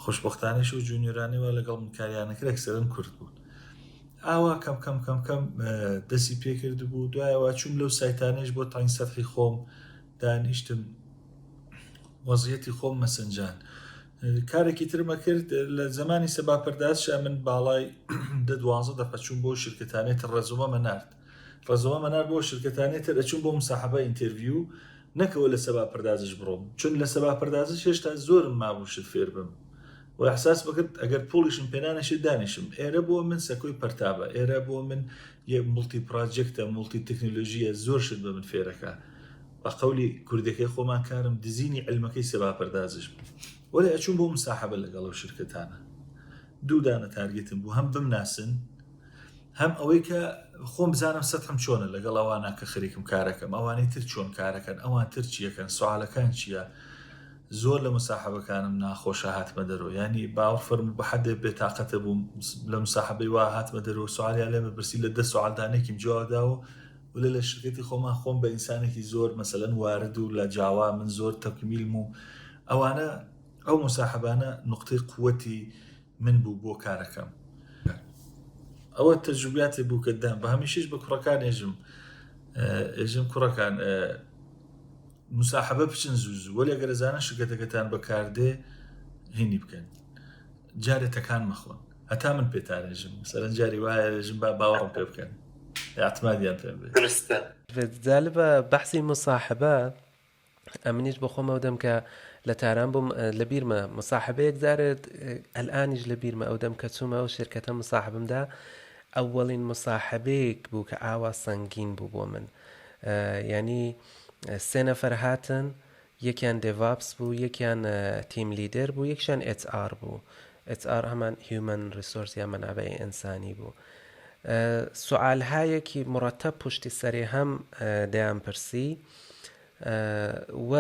خۆشبەختانەش و جونیۆرانەوە لەگەڵ من کاریانەکە ئەکسەرن کورد بوون. ئاوا کەم دەستی پێکرد بوو. دوایەوە چوم لەو سایتانەش بۆ تاین سەدحی خۆم دانیشتم وەزیەتی خۆم مەسەنجان. کارێکی ترمە کرد لە زمانی سەبا پەردازشە من باڵای 12 دەفە چوون بۆ شرکتانێتە ڕێزومە مەنارد. ڕێزومە مەنار بۆ شرکتانێتە دەچوون بۆ مساحەبە ئینتەرویو نەکەوە لە سەبا پەردازش بڕۆم، چون لە سەبا پەردازش هێشتا زۆرم مابوو شت فێر بم و احساس بکرد ئەگەر پۆڵیشم پێنانەشێ دانیشم ئێرە بۆ من سەکۆی پەرتابە، ئێرە بۆ من یە مولتی پراجێکتە مولتی تەکنۆلۆژیە زۆر شت بە من فێرەکە. بە قەولی کوردەکەی خۆمان کارم دزینی علمەکەی سەبا پەردازش بوو وەلی ئەچوون بۆ مساحەبە لەگەڵ ئەو شرکتانە. 2 دانە تارگێتم بوو، هەم بمناسن هەم ئەوەی کە خۆم بزانم سەدحم چۆنە لەگەڵ ئەوانە کە خەریکم کارەکەم، ئەوانەی تر چۆن کارەکەن، ئەوان تر چیەکەن، سوالەکان چییە. زۆر لە مساحەبەکانم ناخۆشە هاتمە دەرەوە، ینی باوەڕفرم بە حەدێ بێتاقەتە بووم لە مساحەبەی وا هاتمە دەرەوە سوالیان لێمە پرسی لە 10 سوالدانێکیم جوابداوە و لە شرکەتی خۆمان خۆم بە ئینسانێکی زۆر مەسەلەن وارد و لە جاوا من زۆر تەکمیلم و ئەوانە ئەو مساحەبانە نقطەی قووەتی من بوو بۆ کارەکەم. ئەوە تەجروبیاتی بوو کە دام بە هەمیشەش بە کوڕەکان ئێژم کوڕەکان مساحەبە بچن زوو وەلی ئەگەر ئەزانە شرکەتەکەتان بەکاردێ هینی بکەن، جارێتەکان مەخۆن، هەتا من پێتانێژم مەسەلەن جاری وایە ژم باوەڕم پێ بکەن اعتمادیان پێ بێت. جالبە بەحسی مساحەبە ئەمنیش بە خۆمەوە دەم کە لە تاران بووم لە بیرمە مساحەبەیەک جارێت ئەلئانیش لە بیرمە ئەو دەم کە چوومە ئەو شرکەتە مساحەبمدا ئەوەڵین مساحەبەیەک بوو کە ئاوا سەنگین بوو بۆ من، ینی 3 نەفەر هاتن، یەکیان دێڤاپس بوو، یەکیان تیم لیدەر بوو، یەکشان HR بوو. HR هەمان هیومن ریسۆرس یا مەنابەی ئینسانی بوو. سوالهایەکی مرەتەب پشتی سەرێ هەم دەیان پرسی و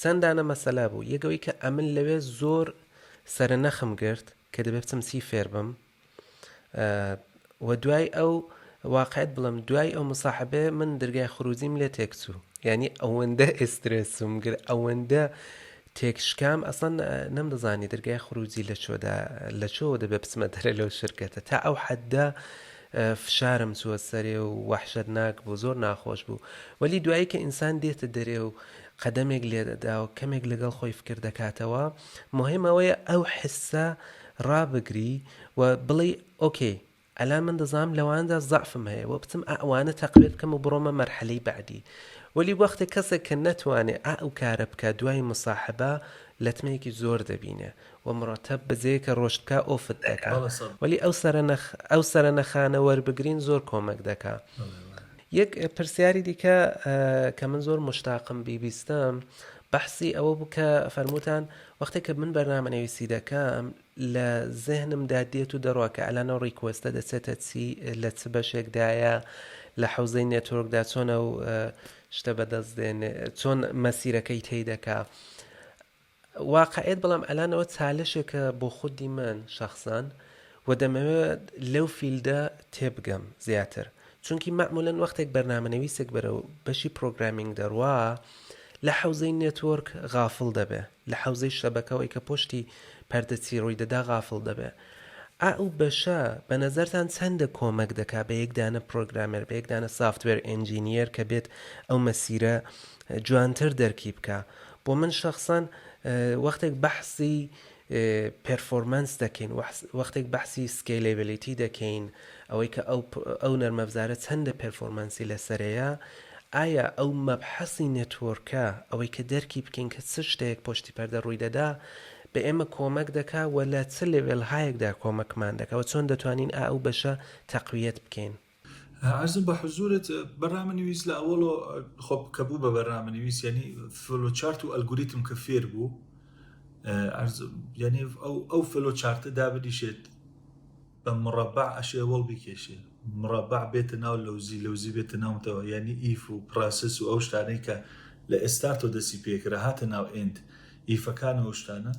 چەندانە مەسەلا بوو. یەکەوەی کە ئەمن لەوێ زۆر سەرنەخم گرت کە دەبێت بچم چی فێر بم و دوای ئەو واقعیت بڵم دوای ئەو مصاحبێ من دەرگای خروجیم لێ تێکچوو، یعنی ئەوەندە ئێسترسم کرد، ئەوەندە تێکشکام ئەسڵەن نەمدەزانی دەرگای خروجی لە چۆ دەبێ بچمە دەرە لەو شرکەتە، تا ئەو حەددا فشارم چووە سەرێ و وەحشەتناک بوو، زۆر ناخۆش بوو. وەلی دوایی کە ئینسان دێتە دەرێ و قەدەمێک لێ دەدا و کەمێک لەگەڵ خۆی فکر دەکاتەوە، مهمەوەیە ئەو حسە ڕابگری و بڵێ ئۆکێ ئەلا من دەزانم لەواندا زەعفم هەیە و بچم ئەوانە تەقویت بکەم و بڕۆمە مەرحەلەی بەعدی. وەلی وەختێ کەسێک کە نەتوانێت ئەو کارە بکە دوای مصاحبە لەتمەیەکی زۆر دەبینێ و مرۆتەب بەجێ کە ڕۆشتکە ئۆفت دەکات، وەلی ئەو سەرە نەخانە وەربگرین زۆر کۆمەک دەکات. یەک پرسیاری دیکە کە من زۆر مشتاقم بیبیستم بەحسی ئەوە بوو کە فەرمووتان وەختێک کە من بەرنامەنویسی دەکەم لە ذهنمدا دێت و دەڕوا کە ئەلانەوە ڕیکوێستە دەچێتە چی لە چ بەشێکدایە لە حوزەی نێتۆرکدا چۆنە و شتە بەدەست دێنێ چۆن مەسیرەکەی تێی دەکا. واقعیت بەڵام ئەلانەوە چالشێکە بۆ خودی من شخصان و دەمەوێت لەو فیلدە تێبگەم زیاتر، چونکی معمولاً وەختێک بەرنامەنویسێک بەرە و بەشی پرۆگرامینگ دەڕوا لە حوزەی نێتۆرک غافڵ دەبێ، لە حوزەی شەبەکەوەی کە پشتی پەردەچی ڕووی دەدا غافڵ دەبێ. ئەو بەشە بە نەزەرتان چەندە کۆمەک دەکا بە یەکدانە پرۆگرامەر، بە یەکدانە سافتوێر ئێنجینیر کە بێت ئەو مەسیرە جوانتر دەرکی بکە. بۆ من شخصان وەختێک بەحسی پێرفۆرمانس دەکەین، وەختێک بەحسی سکیلێبیلیتی دەکەین، ئەوەی کە ئەو نەرمەفزارە چەندە پێرفۆرمانسی لەسەرەیە، ئایا ئەو مەبحەسی نێتۆرکە ئەوەی کە دەرکی بکەین کە چ شتێک پشتی پەردە ڕووی دەدا بە ئێمە کۆمەک دەکا و لە چ لێڤێڵهایەکدا کۆمەکمان دەکا و چۆن دەتوانین ئەو بەشە تەقویەت بکەین. عرضم بە حضورت بەرنامەنویس لە ئەوڵۆ خۆب کە بوو بە بەرنامەنویس ینی فلۆچارت و ئەلگوریتم کە فێر بوو، ینی ئەو فلۆچارتە دابدیشێت بە مڕەبع ئەشێ وەڵ بیکێشێ، مڕەبع بێتە ناو لەوزی بێتە ناوتەوە، ینی ئیف و پراسس و ئەو شتانەی کە لە ئێستارتۆ دەسی پێکرا هاتە ناو ئێند ئیفەکانەوە شتانە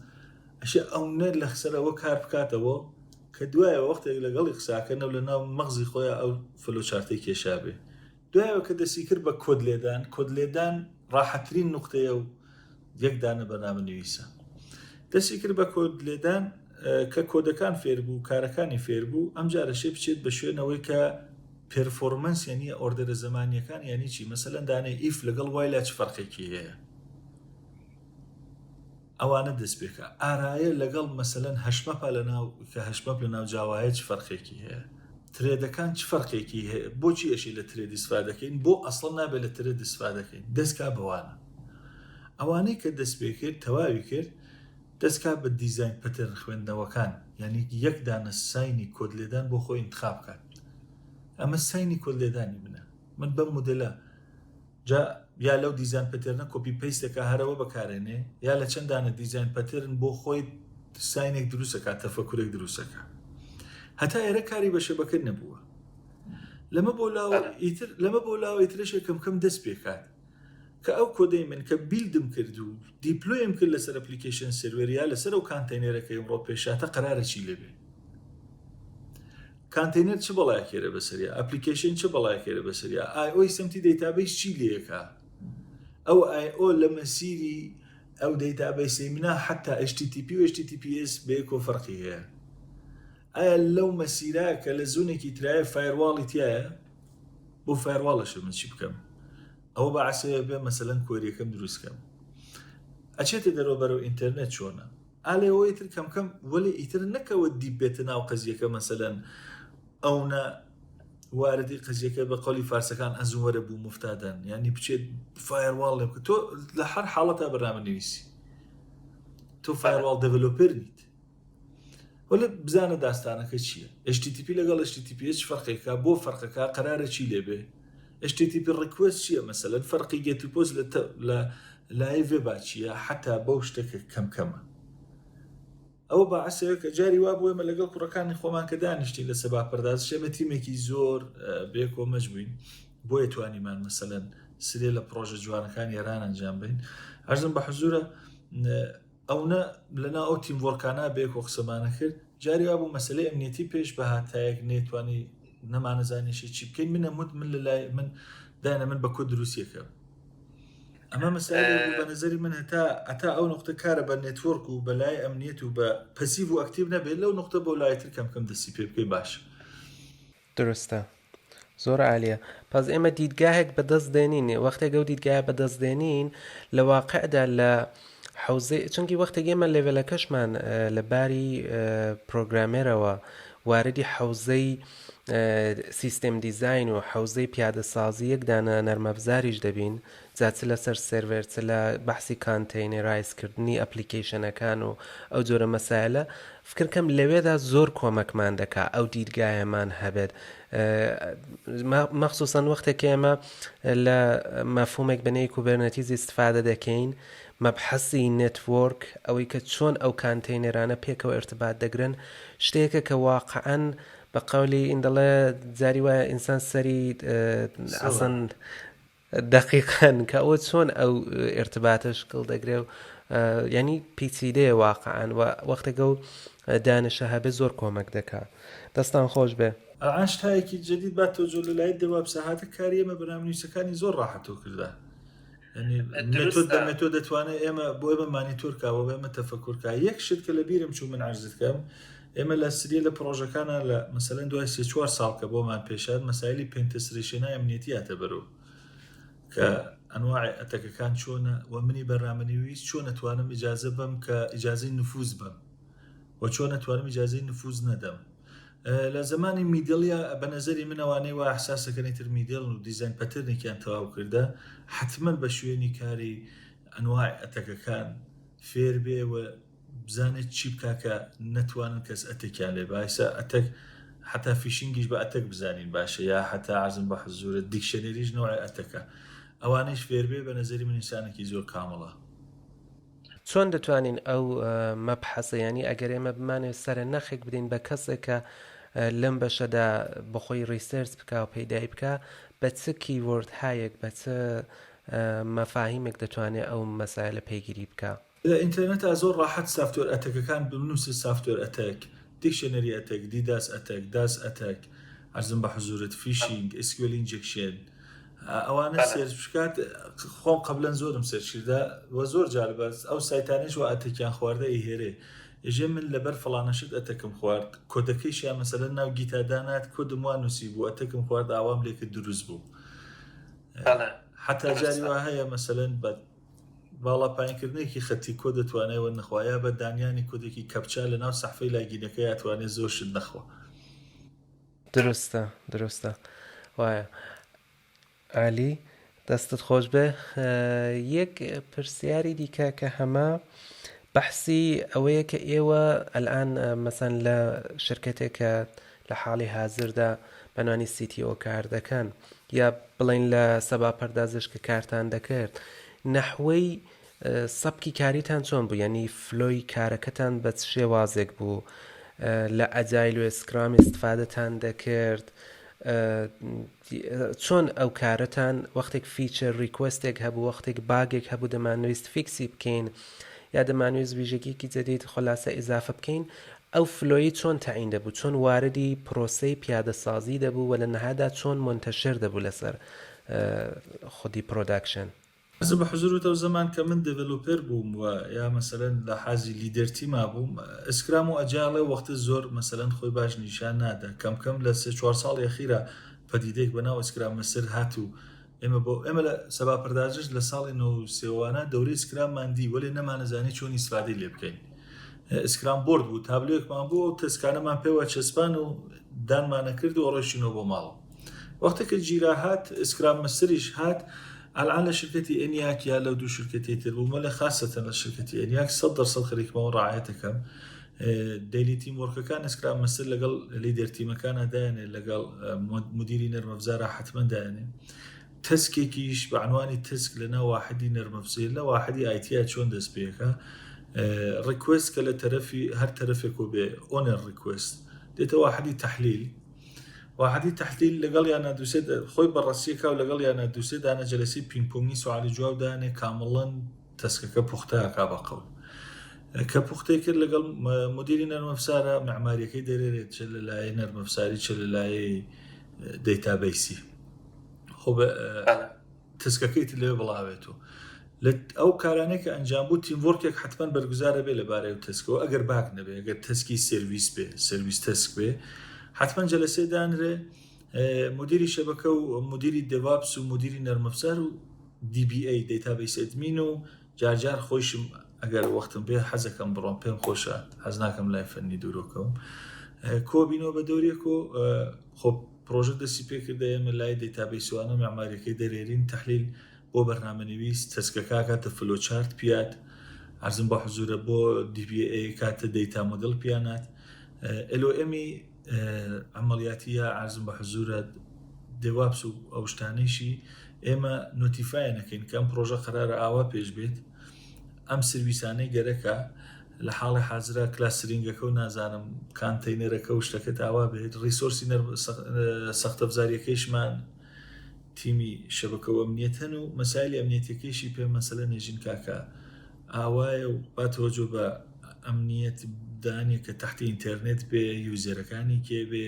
ئەشێ ئەو نەر لە خسەرەوە کار بکاتەوە کە دوایە وەختێک لەگەڵی قساکەنەوە لە ناو مەغزی خۆیان ئەو فلۆچارتەی کێشابێ. دوایەوە کە دەسی کرد بە کۆد لێدان ڕاحەترین نوقتەیە و یەکدانە بەرنامەنویسە. دەسی کرد بە کۆد لێدان کە کۆدەکان فێر بوو، کارەکانی فێر بوو، ئەم جارەشێ بچێت بە شوێنەوەی کە پێرفۆرمەنس یعنی ئۆردەرە زەمانیەکان یعنی چی؟ مەسەلەن دانێ ئیف لەگەڵ وای لا چ فەرقێکی هەیە، ئەوانە دەست پێکە. ئارایە لەگەڵ مەسەلەن هەشمەپە لەناو کە هەشمەپ لەناو جاوایە چ فەرقێکی هەیە، ترێدەکان چ فەرقێکی هەیە، بۆچی ئەشی لە ترێد استفادە دەکەین، بۆ ئەسڵ نابێت لە ترێد استفادە دەکەین. دەستکا بەوانە ئەوانەی کە دەست پێ کرد تەواوی کرد، دەستکا بە دیزاین پەتەرن خوێندنەوەکان، یعنی یەک دانە ساینی کۆد لێدان بۆ خۆی انتخاب بکات. ئەمە ساینی کۆد لێدانی منە، من بەم مودەلە جا یا لەو دیزاین پەتەرنە کۆپی پەیستەکە هەرەوە بەکارێنێ، یا لە چەندانە دیزاین پەتەرن بۆ خۆی ساینێک دروستەکە، تەفەکورێک دروستەکە. هەتا ئێرە کاری بە شەبەکە نەبووە. لەمە بۆ لاوە ئیترەشێک کەم دەست پێکات کە ئەو کۆدەی من کە بیلدم کرد و دیپلۆیم کرد لەسەر ئەپلیکیشن سێرڤەریا لەسەر ئەو کانتەینەرەکە ئەمڕۆ پێشاتە قەرارە چی لێبێ. کانتەینەر چ بەڵایەکێرە بەسەریا، ئەپلیکیشن چ بەڵایەکێرە بەسەریا، ئایۆی سەمتی دەیتابیس چی لێکە، ئەو ئایۆ لە مەسیری ئەو دەیتابیسی منە حتا HTTP و HTTPS بەیەکۆ فەرقی هەیە. ئایا لەو مەسیرە کە لە زۆنێکی ترایە فایرواڵی تایە، بۆ فایرواڵەشە من چی بکەم؟ ئەوە بەعسەیە بێ مەسەلەن کۆریەکەم دروستکەم. ئەچێتە دەرەوە بەرەو ئینتەرنێت چۆنە؟ ئالێەوەی تر کەمکەم وەلی ئیتر نەکەوە دیپ بێتە ناو قەزیەکە، مەسەلەن ئەوە واردی قەزیەکە بە قەولی فارسەکان ئەزوەرە بوو مفتادەن، یعنی بچێت فایرواڵ لێ بکە. تۆ لە هەر حاڵەتە بەرنامەنویسی، تۆ فایرواڵ دەڤلۆپەر نیت، وەلە بزانە داستانەکە چییە. HTTP لەگەڵ HTTPS فەرقێکە، بۆ فەرقەکە قەرارە چی لێبێ. HTTP ڕیکوێست چییە؟ مەسەلەن فەرقی گێت و پۆست لە لای وێ باچیە، حتا بەو شتێکە کەمکەمە. ئەوە بەعسەیە کە جاری وا بووێمە لەگەڵ کوڕەکانی خۆمان کە دانیشتین لە سەبا پەرداز شێمە تیمێکی زۆر بێکۆمەج بووین بۆ توانیمان مەسەلەن سرێ لە پرۆژە جوانەکان ئێران ئەنجام بین. عەرزم بە حزورە ئەوە لەنا ئەو تیم وەرکانە بێکۆ قسەمانە کرد، جاری وا بوو مەسەلەی ئەمنیەتی پێش بەهاتایەک نێتوانی نەمانەزانێشی چی بکەین منە من لەلای من دایانە من بە کۆ دروستیەکە ئەمە مەسائلێ بوو بە نظری من هەتا ئەو نقطە کارە بە نێتوۆرک و بەلای ئەمنیەت و بە پەسیڤ و ئەکتیڤ نەبێت لەو نقطە بۆ لایەتر کەم دەستی پێ بکەی باش درستە زۆر عالیە پس ئێمە دیدگاهێک بەدەست دێنین وەختێک ئەو دیدگایە بەدەست دێنین لە واقعدا لە حوزەی چونکی وەختێک ئێمە لێڤێلەکەشمان لە باری پرۆگرامێرەوە واردی حوزەی سیستم دیزاین و حوزەی پیادەسازی یەکدانە نەرمەبزاریش دەبین جا چ لەسەر سێرڤەر چ لە بەحسی کانتەینەرایزکردنی ئەپلیکیشنەکان و ئەو جۆرە مەسایلە فکرکەم لەوێدا زۆر کۆمەکمان دەکا ئەو دیدگایەمان هەبێت مەخسوسەن وەختێک ئێمە لە مەفهومێک بنەی کوبەرنەتیز استفادە دەکەین مەبحەسی نێتوۆرک ئەوەی کە چۆن ئەو کانتەینەرانە پێکەوە ارتباط دەگرن شتێکە کە واقعەن بە قەولی ئیندڵێ جاری وایە ئینسان سەری ئەسەن دقیقاً کە ئەوە چۆن ئەو ارتباتش کڵ دەگرێ و ینی پیچیدەیە واقعاً و وەختێکە و دانشە هەبێ زۆر کۆمەک دەکات دەستان خۆش بێ ئاشتایەکی جدید با تۆجۆ لەلایت دەواب سەهاتە کاری ئێمە بەنامنووسەکانی زۆر ڕاحەتەوە کردا مێتۆ دەتوانێت ئێمە بۆ ئێمە مانیتۆرکاوە بە ئێمە تەفەکورکە یەک شت کە لە بیرم چوو من عەرزت کەم ئێمە لە سریە لە پرۆژەکانە لە مەسەلەن دوای 3-4 ساڵ کە بۆمان پێشاد مەسایلی پێنتەسریشنای ئەمنیەتی هاتە بەرەو کە ئەنواعی ئەتەکەکان چۆنە و منی بەرنامەنویست چۆن ئەتوانم ئیجازە بەم کە ئیجازەی نفوذ بم و چۆن ئەتوانم ئیجازەی نفوذ نەدەم لە زمانی میدڵیا بە نەزەری منەوانەی وا حساسەکەنی تر میدڵ و دیزاین پەترنێکیان تەواو کردە حتمما بە شوێنی کاری ئەنواع ئەتەکەکان فێر بێ و بزانێت چی بکاکە نەتوانن کەس ئەتێکیان لێ باشە ئەتەک حتا فیشنگیش بە ئەتەک بزانین باشە یا حتا عزم بە حزورە دیکشنەریش نوعی ئەتەکە ئەوانەیش فێر بێ بە نەزەری من ئینسانێکی زۆر کامڵە چۆن دەتوانین ئەو مەبحەسە ینی ئەگەر ئێمە بمانێت سەرە نەخێک بدەین بە کەسێکە لەم بەشەدا بەخۆی ریسرچ بکە و پەیدای بکە بە چ کیوەرد هایەک بە چ مەفاهیمێک دەتوانێت ئەو مەسایلە پێگیری بکە لە ئینتەرنێتە زۆر ڕاحەت سافتۆر ئەتەکەکان بنووسە سافتۆر ئەتەک دیکشنەری ئەتەک دیداس ئەتەک داس ئەتەک عەرزم بە حزورت فیشینگ SQL injection ئەوانە سێرچ بکات خۆم قبلەن زۆرم سێرچکردا و زۆر جالبە ئەو سایتانش و ئەتەکیان خواردە ئیهێرێ ئێژێ من لەبەر فڵانەشت ئەتەکەم خوارد کۆدەکەیشیان مەسەلەن ناو گیتادانات کۆدم وان نووسی بوو ئەتەکەم خوارد ئاوام لێکە دروست بوو حتا جاری وا هەیە مەسەلەن بە باڵا پایینکردنێکی خەتی کۆ دەتوانێتەوە نەخوایە بە دانیانی کۆدێکی کەپچا لە ناو سەحفەی لاگینەکە یاتوانێت زۆر شت نەخوا درستە وایە عالی دەستت خۆش بێ یەک پرسیاری دیکە کە هەمە بەحسی ئەوەیە کە ئێوە ئەلان مەسەن لە شرکتێکە لە حاڵی حاضردا بەنوانی CTO کار دەکەن یا بڵین لە سەبا پەردازش کە کارتان دەکرد نەحوەی سەبکی کاریتان چۆن بوو ینی فلۆی کارەکەتان بە چ شێوازێک بوو لە ئەجایل و ئسکرام استفادەتان دەکرد چۆن ئەو کارەتان وەختێک فیچر ریکوەستێک هەبوو وەختێک باگێک هەبوو دەمانویست فیکسی بکەین یا دەمانویست ویژەگیکی جدید خلاصە ئیزافە بکەین ئەو فلۆی چۆن تەعین دەبوو چۆن واردی پرۆسەی پیادەسازی دەبوو و لە نەهادا چۆن منتەشر دەبوو لەسەر خودی پرۆداکشن ئەز بە حزورەوە زەمان کە من دڤلۆپەر بووم و یا مەسەلەن لە حازی لیدەرتی ما بووم ئسکرام و ئەجاڵێ وەختە زۆر مەسەلەن خۆی باش نیشان نادا کەم لە 3-4 ساڵی ئەخیرە پەدیدەیەک بەناو ئسکرام مەسەر هاتوو ئێمە لە سەبا پەردازش لە ساڵی 93وانە دەورەی سکرام ماندی وەلێ نەمانەزانی چۆن ئیسفادەی لێ بکەین ئسکرام بۆرد بوو تابلۆیەکمان بوو و تەسکانەمان پێوە چەسپان و دانمانە کرد و ڕۆیشتینەوە بۆ ماڵ وەختێکە جیرا هات ئسکرام مەسەریش هات الان لە شرکەتی ئەنیاک یا لەو دوو شرکەتی تر بوومە لە خاصەتەن لە شرکەتی ئەنیاک 100% خەریکمەوە ڕعایەتەکەم دەیلی تیمۆرکەکان ئسکرام مەسەر لەگەڵ لیدەر تیمەکانە دایانێ لەگەڵ مدیری نەرمەفزارە حتمما دایانێ تەسکێکیش بە عنوانی تەسک لەناو واحدی نەرمەفزیر لە واحدی ئایتیا چۆن دەست پێەکە ریکوست کە لە تەرەفی هەر تەرەفێک و بێ ئۆنەر ریکوست دێتە واحدی تەحلیل واحدی تحلیل لەگەڵ یانە دووسێت خۆی بەڕاستیەکە و لەگەڵ یانە دووسێت دانە جەلەسی پینگپۆنگی سوالی جواب دانێ کامڵەن تەسکەکە پوختەکە بەقەول کە پوختەی کرد لەگەڵ مدیری نەرمەفزارە معماریەکەی دەرێت چ لە لایە نەرمەفزاری چ لە لایە دەیتابیسی خۆ تسکەکەیت لێ بڵاوێتەوە لە ئەو کارانەی کە ئەنجام بوو تیمڤۆرکێک حتمما بەرگزارە بێ لەبارەی و تسکەوە ئەگەر باک نەبێ ئەگەر تسکی سرویس بێ سرویس تسک بێ حتمما جەلسێ دانرێ مدیری شەبکە و مدیری دڤاپس و مدیری نەرمەفزار و DBA دەیتابیس ئەدمین و جارجار خۆشم ئەگەر وەختم بێ حەزەکەم بڕۆم پێم خۆشە حەز ناکەم لای فەنی دوورۆکەم کۆبینەوە بە دەورێک و خۆ پرۆژە دەستی پێکردە ئێمە لای دەیتابیسوانە معماریەکەی دەرێرین تەحلیل بۆ بەرنامەنویس تەسکەکە کاتە فلۆچارت پیات عەرزم بە حزورە بۆ DBA کاتە دەیتا مۆدڵ پیانات LOMی عملیاتیە عەرزم بە حزورە دێواپس و ئەو شتانەیشی ئێمە نۆتیفایەنەکەین کەم پرۆژە قەرارە ئاوا پێش بێت ئەم سرویسانەی گەرەکە لە حاڵی حازرە کلاسرینگەکە و نازانم کانتەینەرەکە و شتەکە ئاوا بێت ڕیسۆرسی سەختەفزاریەکەیشمان تیمی شەبکە و ئەمنیەت هەن و مەسایلی ئەمنیەتەکەیشی پێ مەسەلە نێژین کاکە ئاوایە و با تۆجۆ بە ئەمنیەت دانێک کە تحتی ئینتەرنێت بێ یوزەرەکانی کێ بێ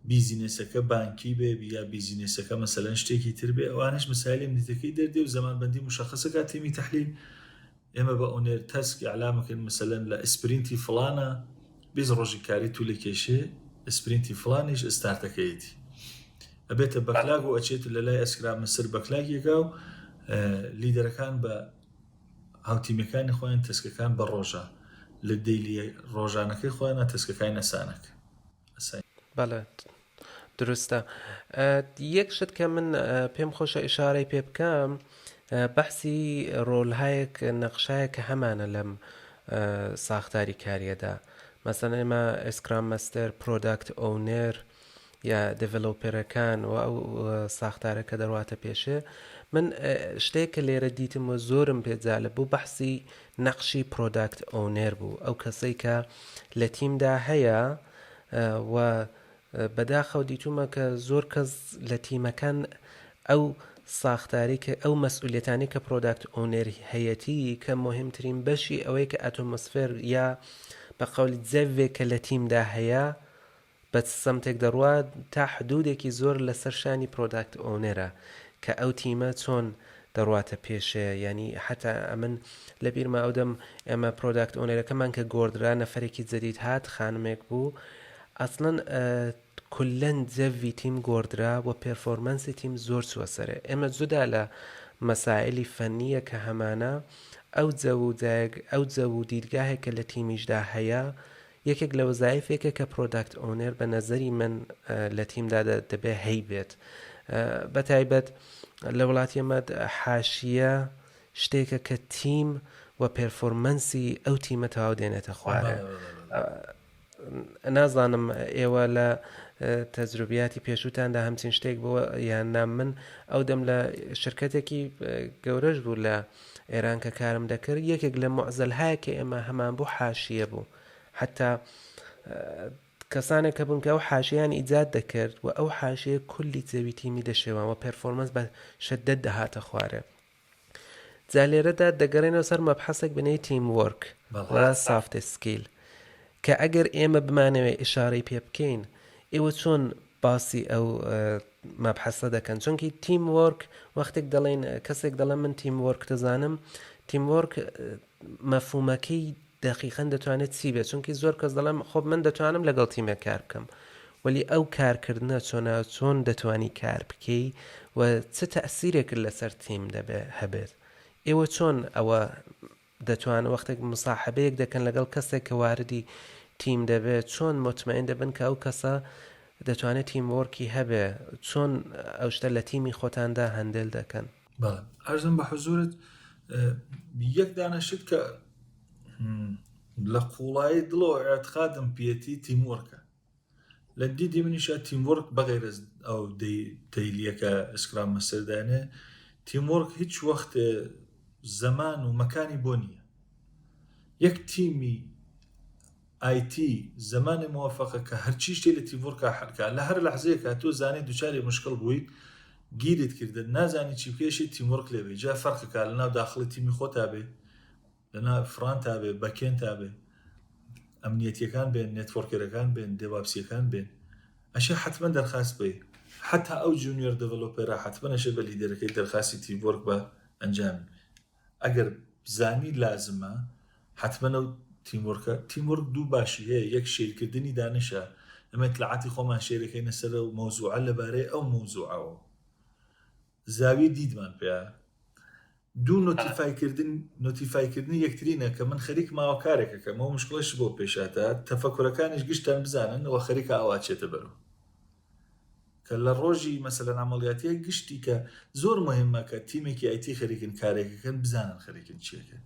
بیزینەسەکە بانکی بێ یا بیزینەسەکە مەسەلەن شتێکی تر بێ ئەوانش مەسایلی ئەمنیەتەکەی دەردێ و زەمانبەندی مشخصەکە تیمی تەحلیل ئێمە بە ئۆنێر تەسک ئەعلامەکەن مەسەلەن لە ئسپرینتی فڵانە 20 ڕۆژی کاری تو لە کێشێ ئسپرینتی فڵانیش ئستارتەکەیەتی ئەبێتە بەکلاگ و ئەچێت لە لای ئەسکرا مەسەر بەکلاگێکا و لیدەرەکان بە هاوتیمەکانی خۆیان تەسکەکان بە ڕۆژە لە دەیلی ڕۆژانەکەی خۆیانە تەسکەکانی نەسانەکە بەڵێ دروستە یەک شت کە من پێم خۆشە ئیشارەی پێ بکەم بەحسی ڕۆڵهایەک نەخشایە کە هەمانە لەم ساختاری کاریەدا مەسەڵەن ئێمە ئسکرام مەستەر پرۆداکت ئۆونەر یا دڤلۆپەرەکان و ئەو ساختارە کە دەڕواتە پێشێ من شتێک کە لێرە دیتم و زۆرم پێجالە بوو بەحسی نەقشی پرۆداکت ئۆونەر بوو ئەو کەسەی کە لە تیمدا هەیە و بەداخەو دیتومە کە زۆر کەس لە تیمەکان ئەو ساختاری کە ئەو مەسئولیەتانی کە پرۆداکت ئۆنەر هەیەتی کە مهمترین بەشی ئەوەی کە ئەتۆمۆسفێر یا بە قەولی جەڤێک کە لە تیمدا هەیە بە سەمتێک دەڕوات تا حدودێکی زۆر لەسەر شانی پرۆداکت ئۆنەرە کە ئەو تیمە چۆن دەڕواتە پێشێ ینی حتا ئەمن لە بیرمە ئەودەم ئێمە پرۆداکت ئۆنەرەکەمان کە گۆڕدرا نەفەرێکی جەدید هات خانمێک بوو ئەسڵەن کلەن جەڤی تیم گۆڕدرا و پێرفۆرمەنسی تیم زۆر چووە سەرێ ئێمە جودا لە مەسائلی فەنیە کە هەمانە ئەو جە و دیدگاهێک کە لە تیمیشدا هەیە یەکێک لە وەزایفێکە کە پرۆداکت ئۆنەر بە نەزەری من لە تیمدا دەبێ هەی بێت بەتایبەت لە وڵاتی ئەمە حاشیە شتێکە کە تیم و پێرفۆرمەنسی ئەو تیمە تەواو دێنێتە خوارە نازانم ئێوە لە تەجروبیاتی پێشووتاندا هەمچین شتێک بووە یان نام من ئەو دەم لە شرکەتێکی گەورەش بوو لە ئێران کە کارم دەکرد یەکێک لە مۆعزەلهایە کە ئێمە هەمان بوو حاشیە بوو حتا کەسانێک کە بوون کە ئەو حاشیان ئیجاد دەکرد و ئەو حاشیە کولی جەوی تیمی دەشێوەوە پێرفۆرمەنس بە شەدەت دەهاتە خوارێ جا لێرەدا دەگەڕێنەوە سەر مەبحەسێک بنەی تیم وەرک و سافت سکیل کە ئەگەر ئێمە بمانەوێ ئشارەی پێ بکەین ئێوە چۆن باسی ئەو مەبحەسە دەکەن چونکی تیم وەرک وەختێک دەڵێن کەسێک دەڵێن من تیم وەرک دەزانم تیم وەرک مەفهومەکەی دقیقاً دەتوانێت چی بێت چونکی زۆر کەس دەڵێم خۆ من دەتوانم لەگەڵ تیمێک کار بکەم ولی ئەو کارکردنە چۆن دەتوانی کار بکەی و چ تەئسیرێک لەسەر تیم هەبێت ئێوە چۆن ئەوە دەتوان وەختێک مصاحبەیەک دەکەن لەگەڵ کەسێک کە واردی تیم دەبێت چۆن مطمئن دەبن کە ئەو کەسە دەتوانێت تیم وەرکی هەبێ چۆن ئەو شتە لە تیمی خۆتاندا هەندل دەکەن عەرزم بە حزورت یەک دانەشت کە لە قوڵایی دڵەوە ئاعتقادم پێێتی تیموەرکە لە دیدی منیشە تیموەرک بەغێر ئەو دەیلیەکە ئسکرام مەسەردانێ تیموەرک هیچ وەخت زەمان و مەکانی بۆ نییە یەک تیمی ئایتی زەمانی موافقە کە هەرچی شتێ لە تیموەرکە حەلکە لە هەر لەحزەیەکە تۆ زانێ دووچاری مشکل بوویت گیرت کردن نازانی چی بکێشی تیموەرک لێبێ جا فەرقەکە لە ناو داخڵی تیمی خۆتا بێ لەنا فران تا بێ بەکێن تا بێ ئەمنیەتیەکان بێن نێتوەرکەرەکان بێن دێوابسیەکان بێن ئەشە حتمما دەرخاست بێ حتا ئەو جونیۆر دڤلۆپەرە حتمەنەشە بە لیدەرەکەی دەرخاستی تیموەرک بە ئەنجام ئەگەر بزانی لازمە حتمەنە و تیموەرک دوو باشی هەیە، یەک شێرکردنی دانشە، ئەمە تلعاتی خۆمان شێرەکەی نەسەر و مەوزوعە لەبارەی ئەو مەوزوعەوە زاوی دیدمان پێە. دوو نۆتیفایکردنی یەکترینە کە من خەریک ماوە کارێکەکەم ئەو مشکڵش بۆ پێشاتە تەفەکوورەکانیش گشتان بزانن ئەوە خەریکە ئاواچێتە بەرەوە کە لە ڕۆژی مەسەلەن عەمەڵیاتیە گشتی کە زۆر مهمە کە تیمێکی ئایتی خەریکن کارێکەکەن بزانن خەریکن چیەکە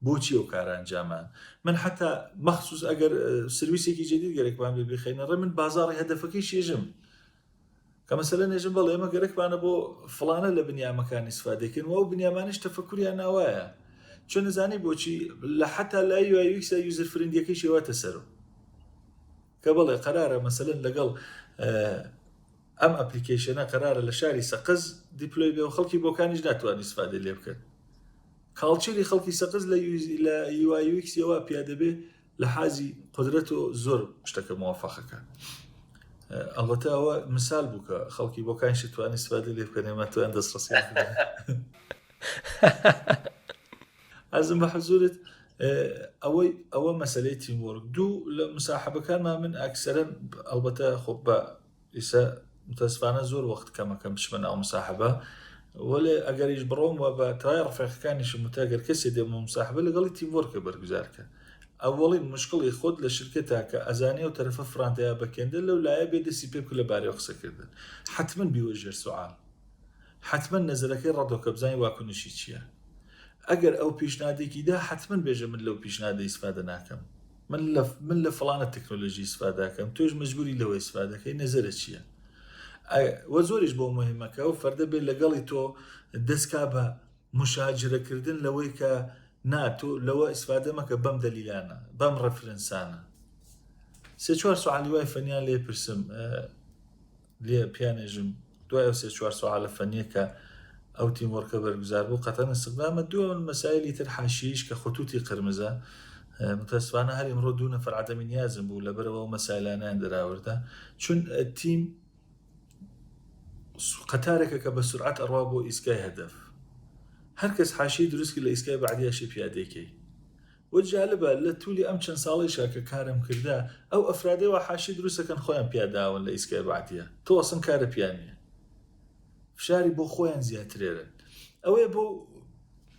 بۆچی ئەو کارە ئەنجامان. من حتا مەخسوس ئەگەر سرویسێکی جدید گەرەکمان بێ بخەینەڕێ من بازاڕی هەدەفەکەی شێژم کە مەسەلە نێژم بەڵێ ئێمە گەرەکمانە بۆ فڵانە لە بنیامەکانی استفادەکەن و ئەو بنیامانش تەفەکوریان ناوایە چۆن نزانی بۆچی لە حتا لای یوایویکسە یوزر فرندیەکەی شێواتە سەرۆ کە بەڵێ قەرارە مەسەلەن لەگەڵ ئەم ئەپلیکیشنە قەرارە لە شاری سەقز دیپلۆی بێ و خەڵکی بۆکانیش ناتوانانی استفادە لێ بکەن. کاڵچێری خەڵکی سەقز لە یوایویکسەوە پیادەبێ لە حازی قدرەت و زۆر شتەکە موافقەکە. ئەڵبەتە ئەوە مثال بوو کە خەڵکی بۆکانیش توانی استفادە لێ بکەن ئێمە توان دەستڕەسیان ئەزم بە حەزورت ئەوە مەسەلەی تیموەرک. دوو لە مساحەبەکانمان من ئەکسەرەن ئەڵبەتە خۆ بە ئیسا متەسفانە زۆر وەخت کەمەکەم بچمە ناو مساحەبە وەلێ ئەگەریش بڕۆم و بە ترای ڕفێقەکانیشم وتەگەر کەسێ دێمە مساحەبە لەگەڵی تیموەرکە بەرگوزارکە. ئەوڵین مشکڵی خۆت لە شرکەتا کە ئەزانێ و تەرەفە فرانتەیە بەکێندە لەو لایە بێ دەستی پێ بکە لەبارەی قسەکردن حتمن بیوەژێر سوال حتمن نەزەرەکەی ڕادۆکە بزانانی واکنشی چییە. ئەگەر ئەو پیشنهادێکی دا حتمن بێژە من لەو پیشنهادە ئیسفادە ناکەم، من لە فڵانە تەکنۆلۆژی ئیسفادەکەم، تۆش مەجبوری لەوە ئیسفادەکەی نەزەرە چییە. وە زۆریش بۆ مهمەکە و فەردە بێت لەگەڵی تۆ دەستکا بە مشاجرەکردن لەوەی کە ناتۆ لەوە ئیسفادە مەکە بەم دەلیلانە بەم ڕەفرەنسانە. سێ چوار سوعالی وای فەنیان لێ پرسم لێ پیانێژم دوای ئەو سێ چوار سوعالە فەنیە کە ئەو تیموەرکە بەرگوزار بوو قەتەن استقدامە دووە مەسایلی تر حاشیش کە خطوتی قرمزە متەسفانە هەر ئەمڕۆ دوو نەفەر عەدەمی نیازم بوو لەبەرەوە ئەو مەسایلانیان دەراوردە چون تیم قەتارێکە کە بە سورعەت ئەڕوا بۆ ئیسکای هەدەف هەر کەس حاشیی دروستکە لە ئیسکای بەعدیاشی پیادەکەی وەجالبە لە توولی ئەم چەند ساڵیشا کە کارم کردا ئەو ئەفرادەوە حاشی دروستەکەن خۆیان پیاداون لە ئیسکای بەعدیە تۆ ئەسڵ کارە پیانیە فشاری بۆ خۆیان زیاترێرن. ئەوەیە بۆ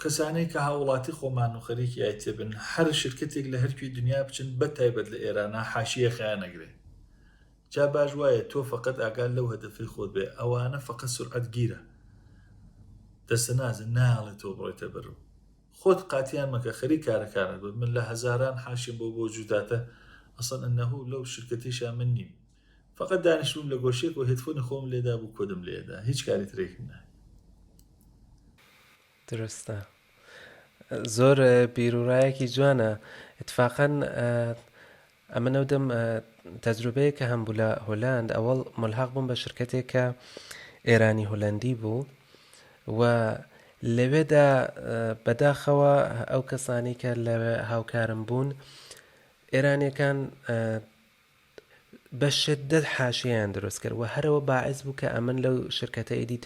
کەسانەی کە هاوڵاتی خۆمان و خەریکی ئایتێ بن هەر شرکتێک لە هەرکی دنیا بچن بە تایبەت لە ئێرانە حاشیە خەیان نەگرێ جا باش وایە تۆ فقط ئاگال لەو هەدەفی خۆت بێ ئەوانە فقط سورعەت گیرە دەستە نازن ناڵێت تۆ بڕۆیتە بەرەو خۆت قاتیان مەکە خەریک کارەکانت بێ من لە هەزاران حاشیم بۆ جوداتە ئەسڵ ئەنەهوو لەو شرکتیشان من نیم فقط دانیشتوم لە گۆشێک و هێدفۆنی خۆم لێدا بوو کۆدم لێدا هیچ کاری ترێکم نایە. درستە زۆر بیرورایەکی جوانە اتفاقاً ئەمە نەودەم تەجروبەیە کە هەم بوو لە هۆلاند ئەوەڵ ملحق بووم بە شرکتێک کە ئێرانی هۆلەندی بوو و لەوێدا بەداخەوە ئەو کەسانی کە لە هاوکارم بوون ئێرانیەکان بە شدت حاشیەیان دروست کرد و هەرەوە باعث بوو کە ئەمن لەو شرکەتە ئیدی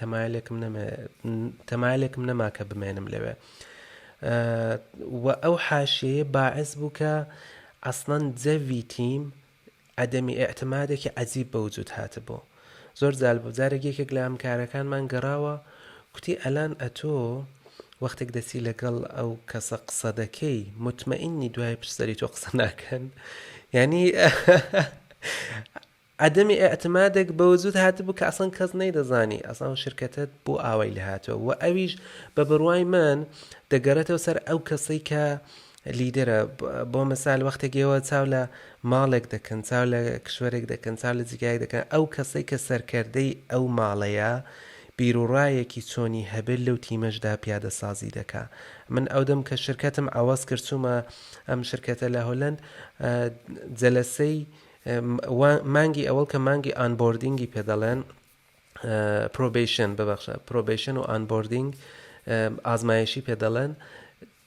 تەمایلێکم نەما کە بمێنم لەوێ و ئەو حاشیەیە باعث بوو کە ئەسڵەن جەوی تیم عەدەمی ئێعتمادێکی عەجیب بە وجود هاتبوو. زۆر جالب بوو جارێک یەکێک لە هەمکارەکانمان گەڕاوە کوتی ئەلان ئەتۆ وەختێک دەسی لەگەڵ ئەو کەسە قسە دەکەی مطمئینی دوای پشتەری تۆ قسە ناکەن یعنی عەدەمی ئێعتمادێک بە وجود هاتبوو کە ئەسڵەن کەس نەیدەزانی ئەسڵەن شرکەتت بۆ ئاوای لە هاتووە و ئەویش بە بڕوای من دەگەڕێتەوە سەر ئەو کەسەی کە لیدرە بۆ مەسال وەختێکەوە چاو لە ماڵێک دەکەن چاو لە کشوەرێک دەکەن چاو لە جگایك دەکەن ئەو کەسەی کە سەرکردەی ئەو ماڵەیە بیرروڕایەکی چۆنی هەبێت لەو تیمەشدا پیادە سازی دەکا. من ئەودەم کە شرکەتم ئاواز کردچوومە ئەم شرکەتە لە هۆلەند جەلەسەی مانگی ئەوەڵ کە مانگی ئانبۆردینگی پێ دەڵێن پرۆبیشن و ئانبۆردینگ ئازمایشی پێ دەڵێن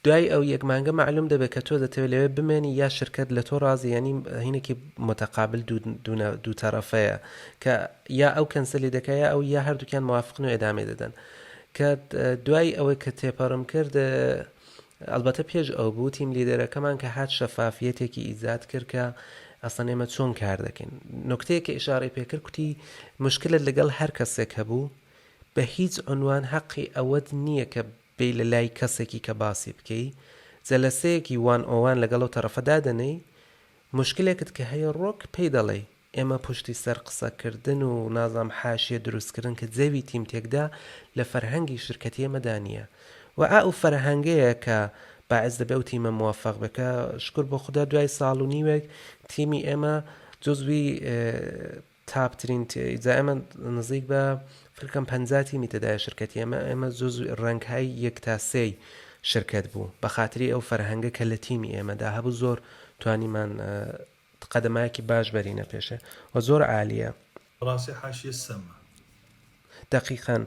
دوای ئەو یەک مانگە معلوم دەبێت کە تۆ دەتەوێت لەوێ بمێنی یا شرکت لە تۆ ڕازی، ینی هینێکی متەقابل دوو تەرەفەیە کە یا ئەو کەنسەلی دەکە یا ئەو یا هەردووکیان موافقن و ئێدامێ دەدەن. کە دوای ئەوەی کە تێپەڕم کرد ئەلبەتە پێش ئەو بوو تیم لیدەرەکەمان کە هات شەفافیەتێکی ئیجاد کرد کە ئەسڵەن ئێمە چۆن کار دەکەین. نکتەیەکە ئیشارەی پێکرد کوتی مشکلت لەگەڵ هەر کەسێک هەبوو بە هیچ عنوان حەقی ئەوەت نییە کە بێ لە لای کەسێکی کە باسی بکەی جەلەسەیەکی وان ئۆوان لەگەڵ و تەرەفەدا دەنەی مشکلێکت کە هەیە ڕۆک پێی دەڵێ ئێمە پشتی سەر قسەکردن و نازام حاشیە دروستکردن کە جێوی تیم تێکدا لە فەرهەنگی شرکەتی ئێمە دانیە و ئەو فەرهەنگەیە کە باعث دەبێ و تیمە موفق بکە. شکر بۆ خوددا دوای ساڵ و نیوێک تیمی ئێمە جزوی تاپترین جا ئێمە نزیک بە فکرم 50 تیمی تەدایە شرکەتی ئێمە جزوی ڕەنگهای 1 تا 3 شرکت بوو بە خااتری ئەو فەرهەنگە کە لە تیمی ئێمەدا هەبوو زۆر توانیمان قەدەمایەکی باش بەرینە پێشە و زۆر عالیە. ڕاستی حاشیە سەمە دقیقاً.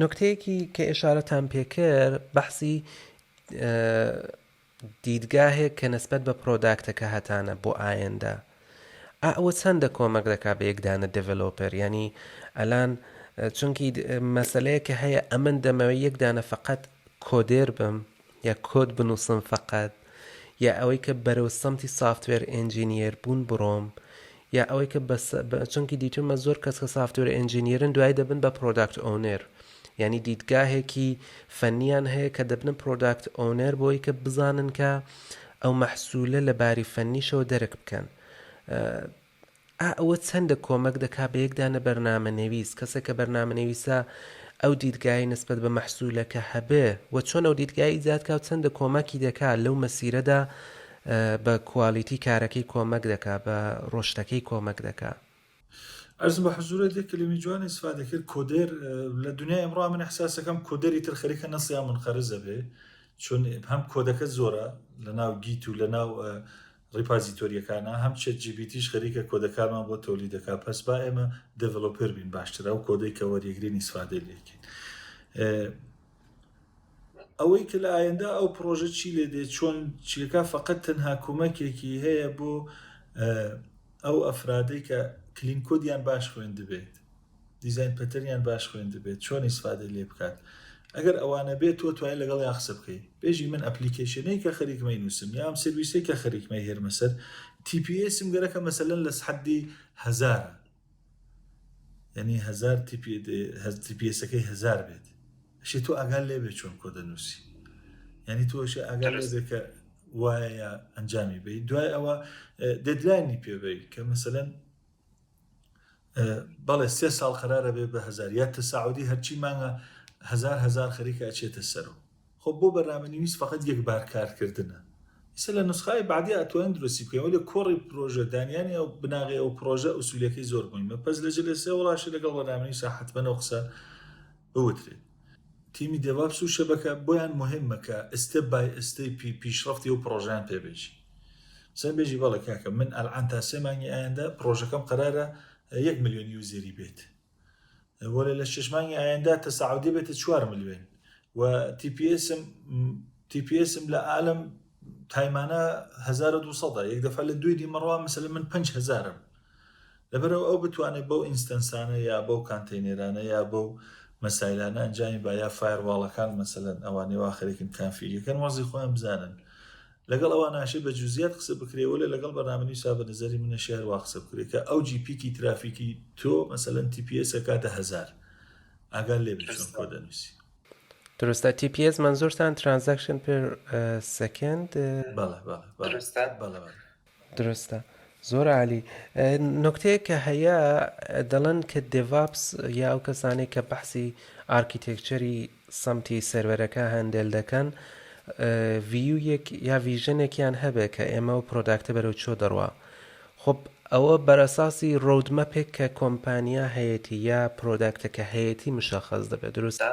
نکتەیەکی کە ئێشارەتان پێکرد بەحسی دیدگاهێک کە نسبەت بە پرۆداکتەکە هەتانە بۆ ئایندە ئەوە چەندە کۆمەک دەکا بە یەکدانە دڤلۆپەر، ینی ئەلان چونکی مەسەلەیە کە هەیە ئەمن دەمەوە یەکدانە فقط کۆدێر بم یا کۆد بنووسم فقط یا ئەوەی کە بەرەو سەمتی سافتوێر ئێنجینیر بوون بڕۆم یا ئەوەی کە چونکی دیتومە زۆر کەس کە سافتوێر ئێنجینیرن دوای دەبن بە پرۆداکت ئۆنەر، یعنی دیدگاهێکی فەنیان هەیە کە دەبنە پرۆداکت ئۆنەر بۆی کە بزانن کە ئەو مەحسوولە لە باری فەنیشەوە دەرک بکەن. ئەوە چەندە کۆمەک دەکا بە یەکدانە بەرنامەنویس کەسێک کە بەرنامەنویسە ئەو دیدگای نسبەت بە مەحسوولەکە هەبێ و چۆن ئەو دیدگای ئیجادکا و چەندە کۆمەکی دەکا لەو مەسیرەدا بە کوالیتی کارەکەی کۆمەک دەکا بە ڕۆشتەکەی کۆمەک دەکا. ئەرزم بە حزورە دێک کلمی جوانی استفادە کرد کۆدەر لە دنیای ئەمڕۆ من احساسەکەم کۆدەری تر خەریکە نەسیان منخەرزە بێ چون هەم کۆدەکە زۆرە لە ناو گیت و لە ناو ڕیپازیتۆریەکانە هەم چێت جیبیتیش خەریکە کۆدەکانمان بۆ تۆلی دەکا پس با ئێمە دڤلۆپەر بین باشترە و کۆدەی کە وەریەگرین استفادە لێکین. ئەوەی کە لە ئایندا ئەو پرۆژە چی لێ دێت چۆن چیەکە فقط تەنها کۆمەکێکی هەیە بۆ ئەو ئەفرادەی کە کلین کۆدیان باش خوێن دەبێت دیزاین پەتەریان باش خوێن دەبێت چۆن استفادە لێ بکات. ئەگەر ئەوانە بێت تۆ توانای لەگەڵ یا قسە بکەیت بێژی من ئەپلیکیشنەی کە خەریکمەی نووسم یا ئەم سرویسەی کە خەریکمەی هێرمە سەر TPSم گەرەکە مەسەلەن لە حەدی 1000 یعنی 1000 TPSەکەی 1000 بێت شی تۆ ئاگال لێ بێت چۆن کۆدە نووسی، یعنی تۆش ئاگال لێ بێت کە وایە ئەنجامی بێت. دوای ئەوە دێدلاینی پێبێت کە مەسەلەن بەڵێ 3 ساڵ قەرارە بێ بە 1000 یا تەساعودی هەرچی مانگە 1000 خەریکە ئەچێتە سەرەوە. خۆ بۆ بەرنامەنویس فقط یەک بار کارکردنە ئیسە لە نسخای بعدی ئەتوانین درستی بکەین ولی کۆڕی پرۆژە دانیانی ئەو بناغی ئەو پرۆژە ئوسولیەکەی زۆر مهمە. پس لە جلسە وڵاشی لەگەڵ بەرنامەنویسە حتمەن ئەو قسە بوترێت. تیمی دێڤاپس و شەبەکە بۆیان مهمە کە ئستێپ بای ئستێپ پیشرەفتی و پرۆژیان پێبێژی. سەر بێژی بەڵێ کاکە من ئەلعان تا 3 مانگی ئایندا پرۆژەکەم قەرارە 1 ملیۆن یوزەری بێت وەرە لە 6 مانگی ئایندا تەساعودی بێتە 4 ملیۆن و TPSم لە عالم تایمانە 1200 یەک دەفە لە دوی دیمەڕوا مثلا من 5000م لەبەرەوە ئەو بتوانێت بەو ئینستەنسانە یا بەو کانتینێرانە یا بەو مەسایلانە ئەنجامی با یا فایرواڵەکان مەسەلەن ئەوانەی وا خەریکن کانفیگەکەن وەزی خۆیان بزانن لەگەڵ ئەوە ناشێ بە جوزیات قسە بکرێەوە لەگەڵ بەرنامەنویسا بە نظری منە شێر وا قسە بکرێت کە ئەو جیپیکی ترافیکی تۆ مەسەلەن TPS کاتە 1000 ئاگال لێ بچۆن کۆدەنووسی. درستە. TPS منزۆرتان ترانزەکشن پێر سەکەند؟ درستە. زۆر عالی. نکتەیە کە هەیە دەڵێن کە دێڤاپس یا ئەو کەسانێک کە بەحسی ئارکیتێکچەری سەمتی سەرڤەرەکە هەندێل دەکەن ڤیویەک یا ڤیژنێکیان هەبێ کە ئێمە و پرۆداکتە بەرەو چۆ دەڕوا. خب ئەوە بەرەساسی ڕۆودمەپێک کە کۆمپانیا هەیەتی یا پرۆداکتەکە هەیەتی مشەخەز دەبێت. دروستە؟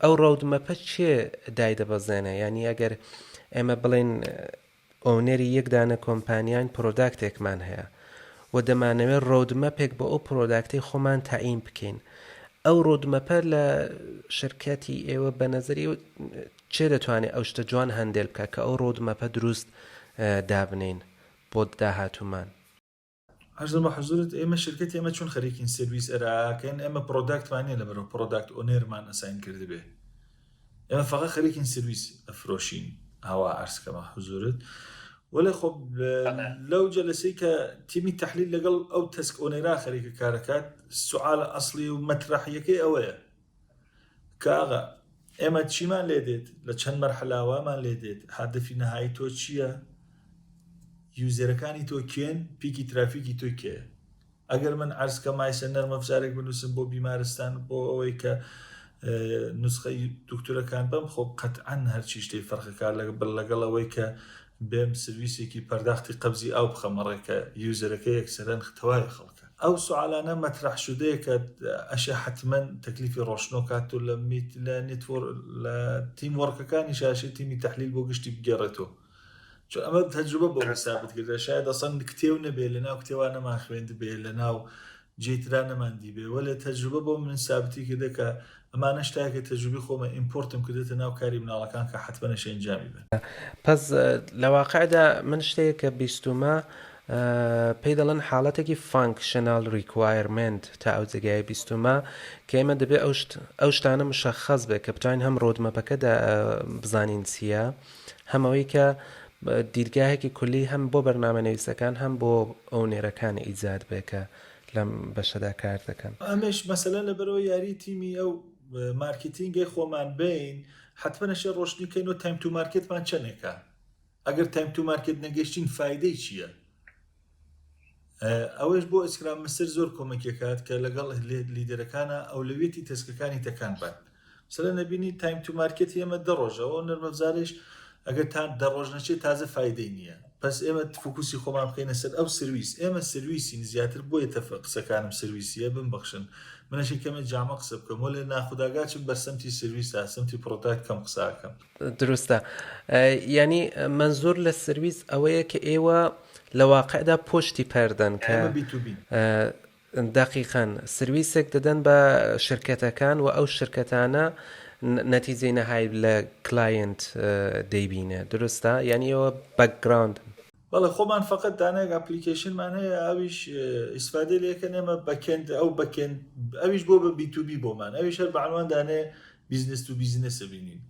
ئەو ڕۆودمەپە چێ دای دەبەزێنە؟ یعنی ئەگەر ئێمە بڵێن ئۆنەری یەکدانە کۆمپانیان پرۆداکتێکمان هەیە و دەمانەوێت ڕۆودمەپێک بۆ ئەو پرۆداکتەی خۆمان تاعین بکەین ئەو ڕۆدمەپە لە شرکەتی ئێوە بە نەزەری چێ دەتوانێت ئەو شتە جوان هەندێل بکە کە ئەو ڕۆدمەپە دروست دابنین بۆ داهاتومان؟ عرضم بە حضورت ئێمە شرکەتی ئێمە چون خەریکین سرویس ئەراکەن ئێمە پرۆداکتوانێ لە بەرەو پرۆداکت ئۆنێرمان ئەساین کردبێ ئێمە فقط خەریکین سرویس ئەفرۆشین هەوا عرزکەمە حضورت وەڵێ خۆ لەو جەلسەی کە تیمی تەحلیل لەگەڵ ئەو تەسک ئۆنێرا خەریکە کارەکات سوعالە ئەسڵی و مەترەحیەکەی ئەوەیە کە ئاغا ئێمە چیمان لێ دێت لە چەند مەرحەلاوامان لێ دێت هەدەفی نەهایی تۆ چییە یوزەرەکانی تۆ کێن پیکی ترافیکی تۆ کێ ئەگەر من عرزکە مایسە نەرمە فزارێک بنووسم بۆ بیمارستان بۆ ئەوەی کە نوسخەی دکتۆرەکان بەم خۆ قەتعەن هەرچی شتەی فەرقەکار لەگەڵ ئەوەی کە بێم سرویسێکی پەرداختی قەبزی ئاو بخەمەڕێکە یوزەرەکە یەکسەرەن تەواوی خەڵکە ئەو سوالانە مەترەح شودەیە کە ئەشە حتمەن تەکلیفی ڕۆشنۆ کات و لە نێتوەر لە تیم وەرکەکانی شاشی تیمی تەحلیل بۆ گشتی بگێڕێتەوە چون ئەمە تەجروبە بۆ ثابت کردە شاید ئەسەن کتێو نەبێ لە ناو کتێوان نەمان خوێند بێ لە ناو جێترا نەماندی بێ وەلێ تەجروبە بۆ من ثابتی کردە کە ئەمانە شتایەکە تەجروبی خۆمە ئیمپۆرتم کردێتە ناو کاری مناڵەکان کە حتمەنە شەنجامی بن. پس لە واقعدا من شتەیە کە بیستومە پێی دەڵێن حاڵەتێکی فانکشنال ریکوایرمنت تا ئەو جێگای بیستومە کە ئێمە دەبێت ئەو شتانە مشەخەص بێت کە بتوانین هەم ڕۆدمەپەکەدا بزانین چییە هەمەوەی کە دیرگایەکی کولی هەم بۆ بەرنامەنویسەکان هەم بۆ ئەو نێرەکانی ئیجاد بێت کە لەم بەشەدا کار دەکەن. ئەمەش مەسەلەن لەبەرەوە یاری تیمی ئەو مارکتینگی خۆمان بین حتمەنەشە ڕۆشنیکەین و تایم تو مارکتمان چەندێکە ئەگەر تایم تو مارکت نەگەشتین فایدەی چییە؟ ئەوەش بۆ ئەسکرام مەسەر زۆر کۆمەکێکات کە لەگەڵ لیدەرەکانە ئەولەوێتی تەسکەکانی تەکان بات مثلا نەبینی تایم تو مارکت ئێمە دەڕۆژەوە نەرمەبزارش ئەگەر تا دەڕۆژ نەچێت تازە فایدەی نییە پس ئێمە فوکوسی خۆمان بخینە سەر ئەو سرویس ئێمە سرویسین زیاتر بۆیە قسەکانم سرویسیە بمبەخشن منەشی کەمە جامە قسە بکەم وە لێ ناخوداگاچم بەرسەمتی سرویسە سمتی پرۆتاکت کەم قساکەم. دروستە ینی منزۆر لە سرویس ئەوەیە کە ئێوە لە واقعدا پۆشتی پەردەن کە دقیقاً سرویسێک دەدەن بە شرکەتەکان و ئەو شرکەتانە نەتیجەی نەهای لە کلاینت دەیبینێ دروستە یعنی ئەوە بەکگراوند. بەڵێ خۆمان فقط دانەیەک ئەپلیکیشنمان هەیە ئەویش ئیسفادە لێکە نێمە بەکەند ئەو بەکەند ئەویش بۆ بە B2B بۆمان ئەویش هەر بەعنوان دانێ بیزنس تو بیزنسە بینین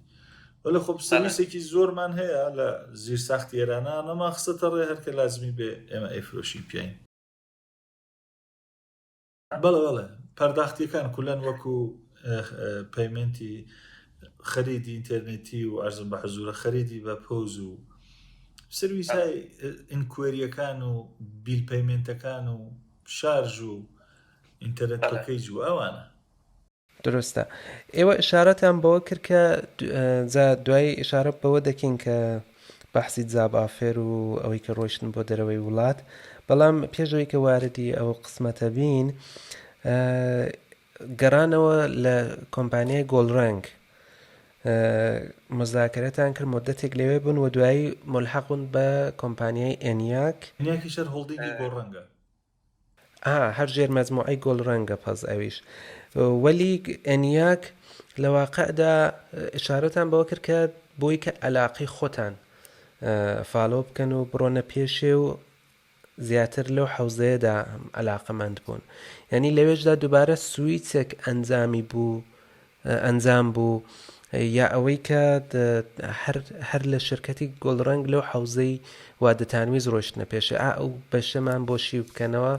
وەلە خۆ سرویسێکی زۆرمان هەیە لە زیر ساختی ئێرانە ئەمە خستە ڕێ هەرکە لازمی بێ ئێمە ئەیفرۆشی پیاین. بەڵێ پەرداختیەکان کولەن وەکو پەیمنتی خەریدی ئینتەرنێتی و ئەرزم بە حزورە خەریدی بە پۆز و سرویسای ئینکوێریەکان و بیل پەیمنتەکان و شارژ و ئینتەرنێت پەکەیج و ئەوانە. دروستە ئێوە ئشارەتان بەوە کرد کە دوای ئشارە بەوە دەکەین کە بەحسی جاب ئافێر و ئەوەی کە ڕۆیشتن بۆ دەرەوەی وڵات بەڵام پێشەوەی کە واردی ئەوە قسمەتە بین گەڕانەوە لە کۆمپانیای گۆڵڕەنگ مذاکرەتان کرد مدەتێک لەوێ بوون و دوایی ملحەقون بە کۆمپانیای ئەنیاکی شەر هۆڵدینگی گۆڵڕەنگە هەر ژێر مەجموعەی گۆڵڕەنگە پەس ئەویش وەلی ئەنیاک لە واقعدا ئشارەتان بەوە کرد کە بۆی کە عەلاقەی خۆتان فالۆ بکەن و بڕۆنە پێشێ و زیاتر لەو حەوزەیەدا عەلاقەمەند بوون یعنی لەوێشدا دووبارە سویچێک ئەنجام بوو یا ئەوەی کە هەر لە شرکەتی گۆڵڕەنگ لەو حەوزەی وا دەتانویست ڕۆیشتنە پێشێ ئەو بەشەمان بۆشی بکەنەوە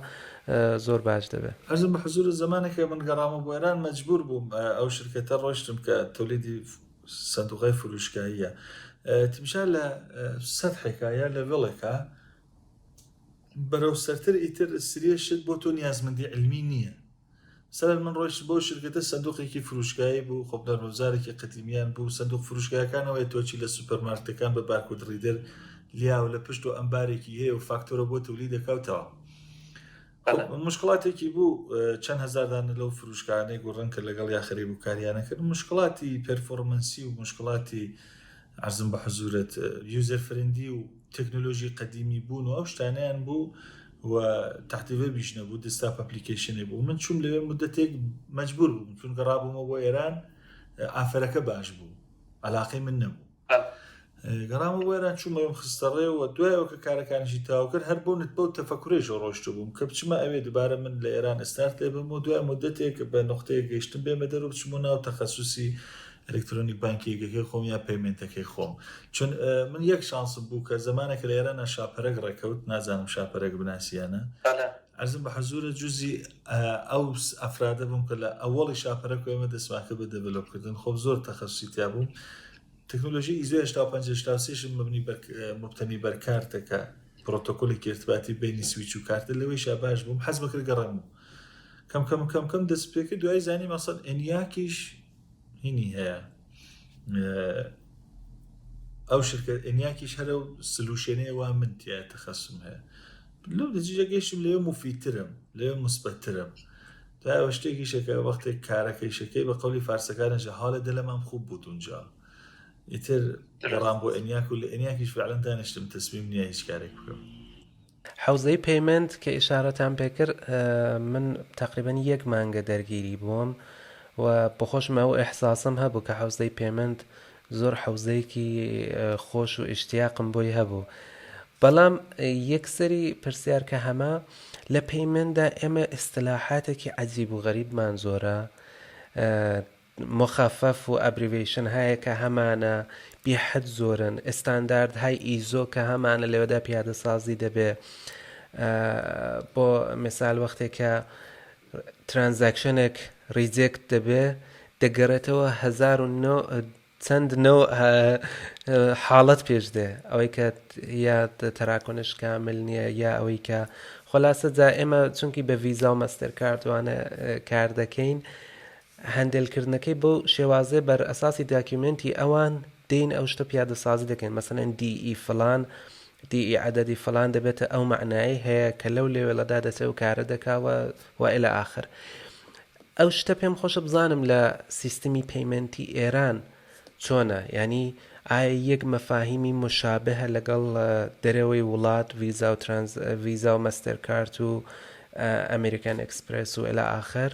زۆر باش دەبێت. ئەرزم بە حزور زمانێکە من گەڕامە بۆ ئێران مەجبور بووم ئەو شرکەتە ڕۆیشتم کە تۆلیدی سندوقای فروشکاییە تیمشا لە سەد حکایە لە ڤڵێکە بەرەو سەرتر ئیتر سریە شت بۆ تۆ نیازمەندی علمی نییە سەر من ڕۆیشت بۆ شرکەتە سندوقێکی فروشکایی بوو خۆ نەرمەبزارێکی قەدیمیان بوو سندوق فروشکایەکانەوەی تۆچی لە سوپەرمارکتەکان بە بارکۆد ڕیدەر لیاو لە پشت و ئەمبارێکی هەیە و فاکتۆرە بۆ تولید دەکەوتەوە مشکڵاتێکی بوو چەند هەزاردانە لەو فروشکانەی گۆڕەنگ کرد لەگەڵ یاخەری بووکاریانە کرد مشکڵاتی پەرفۆرمەنسی و مشکڵاتی عەرزم بە حزورت یوزەر فرێندی و تەکنۆلۆژی قەدیمی بوون و ئەو شتانیان بوو و تحتیڤێ بیش نەبوو دەستاپ ئەپلیکیشنێ بوو من چوم لەوێ مدەتێک مەجبور بووم چونکە ڕابوومە بۆ ئێران ئافرەکە باش بوو علاقەی من نەبوو گەڕامە بۆ ئێران چوومەوەم خستەڕێەوە دوایەوە کە کارەکانیشی تاو کرد هەر بۆنت بەو تەفەکوڕێژە ڕۆشتە بووم کە بچمە ئەوێ دوبارە من لە ئێران ئەستارت لێ بم و دوای مدەتێک بە نقطەیە گەیشتم بێمە دەرەوە بچمە ناو تەخەسوسی ئەلکترۆنیک بانکیەکەی خۆم یا پەیمنتەکەی خۆم چون من یەک شانسم بوو کە زمانێک لە ئێرانە شاپەرەک ڕێکەوت نازانم شاپەرەک بناسییانە عەرزم بە حەزورە جوزی ئەو ئەفرادە بووم کە لە ئەوەڵی شاپەرەک ئێمە دەسماکە بە دەڤلۆپکردن خۆ زۆر تەخەسوسی تیا بووم تەکنۆلۆژی ئیزۆ 85 مبتەنی بەرکارتەکە پرۆتۆکۆلێکی ارتباطی بینی سویچ و کارتە لەوەیشا باش بووم حەز بەکرد گەڕێم کەم دەست پێکرد دوای زانی مەسەڵ ئەنیاکیش هینی هەیە ئەو شرکە ئەنیاکیش هەرە و سلوشێنەیەوە من تایە تەخەسم هەیە لەو دەجیجە گەیشتم لێوە مفیدترم لێوە مثبەتترم تا شتێکی شەکە وەختێک کارەکەی شەکەی بە قەولی فارسەکانەژە حاڵە دلەمان خوب بوو اونجا ئیتر گەڕام بۆ ئەنیاک و لە ئەنیاکیش فعلەن دانیشتم تەسبیم نییە هیچ کارێک بکەم حوزەی پەیمنت کە ئیشارەتان پێکرد من تقریبا 1 مانگە دەرگیری بووم و بەخۆشمە و ئەحساسم هەبوو کە حوزەی پەیمنت زۆر حوزەیەکی خۆش و ئیشتیاقم بۆی هەبوو بەڵام یەکسەری پرسیار کە هەمە لە پەیمنتدا ئێمە ئیستلاحاتێکی عەجیب و غەریبمان زۆرە مخفف و ئەبریڤیشن هەیە کە هەمانە بێحەد زۆرن ئستاندارد های ئیزۆ کە هەمانە لەوەدا پیادە سازی دەبێ بۆ مثال وەختێکە ترانزاکشنێک ریجێکت دەبێ دەگەڕێتەوە 1009 چەند حاڵەت پێش دێ ئەوەی کە یا تەراکۆنش کامل نییە یا ئەوەی کە خلاصە جا ئێمە چونکی بە ڤیزا و مەستەر کارتوانە کار دەکەین هەندێلکردنەکەی بۆ شێوازێ بەر ئەساسی داکیومنتی ئەوان دین ئەو شتە پیادە سازی دەکەین مەسەلەن دیئی فلان دیئی عەدەدی فلان دەبێتە ئەو معنایی هەیە کە لەو لێوێڵەدا دەچێت و کارە دەکاوە و ئیلە ئاخر ئەو شتە پێم خۆشە بزانم لە سیستمی پەیمنتی ئێران چۆنە یعنی ئایا یەک مەفاهیمی مشابهە لەگەڵ دەرەوەی وڵات ڤیزا و مەستەر کارت و ئەمریکان ئەکسپرس و ئیلە ئاخر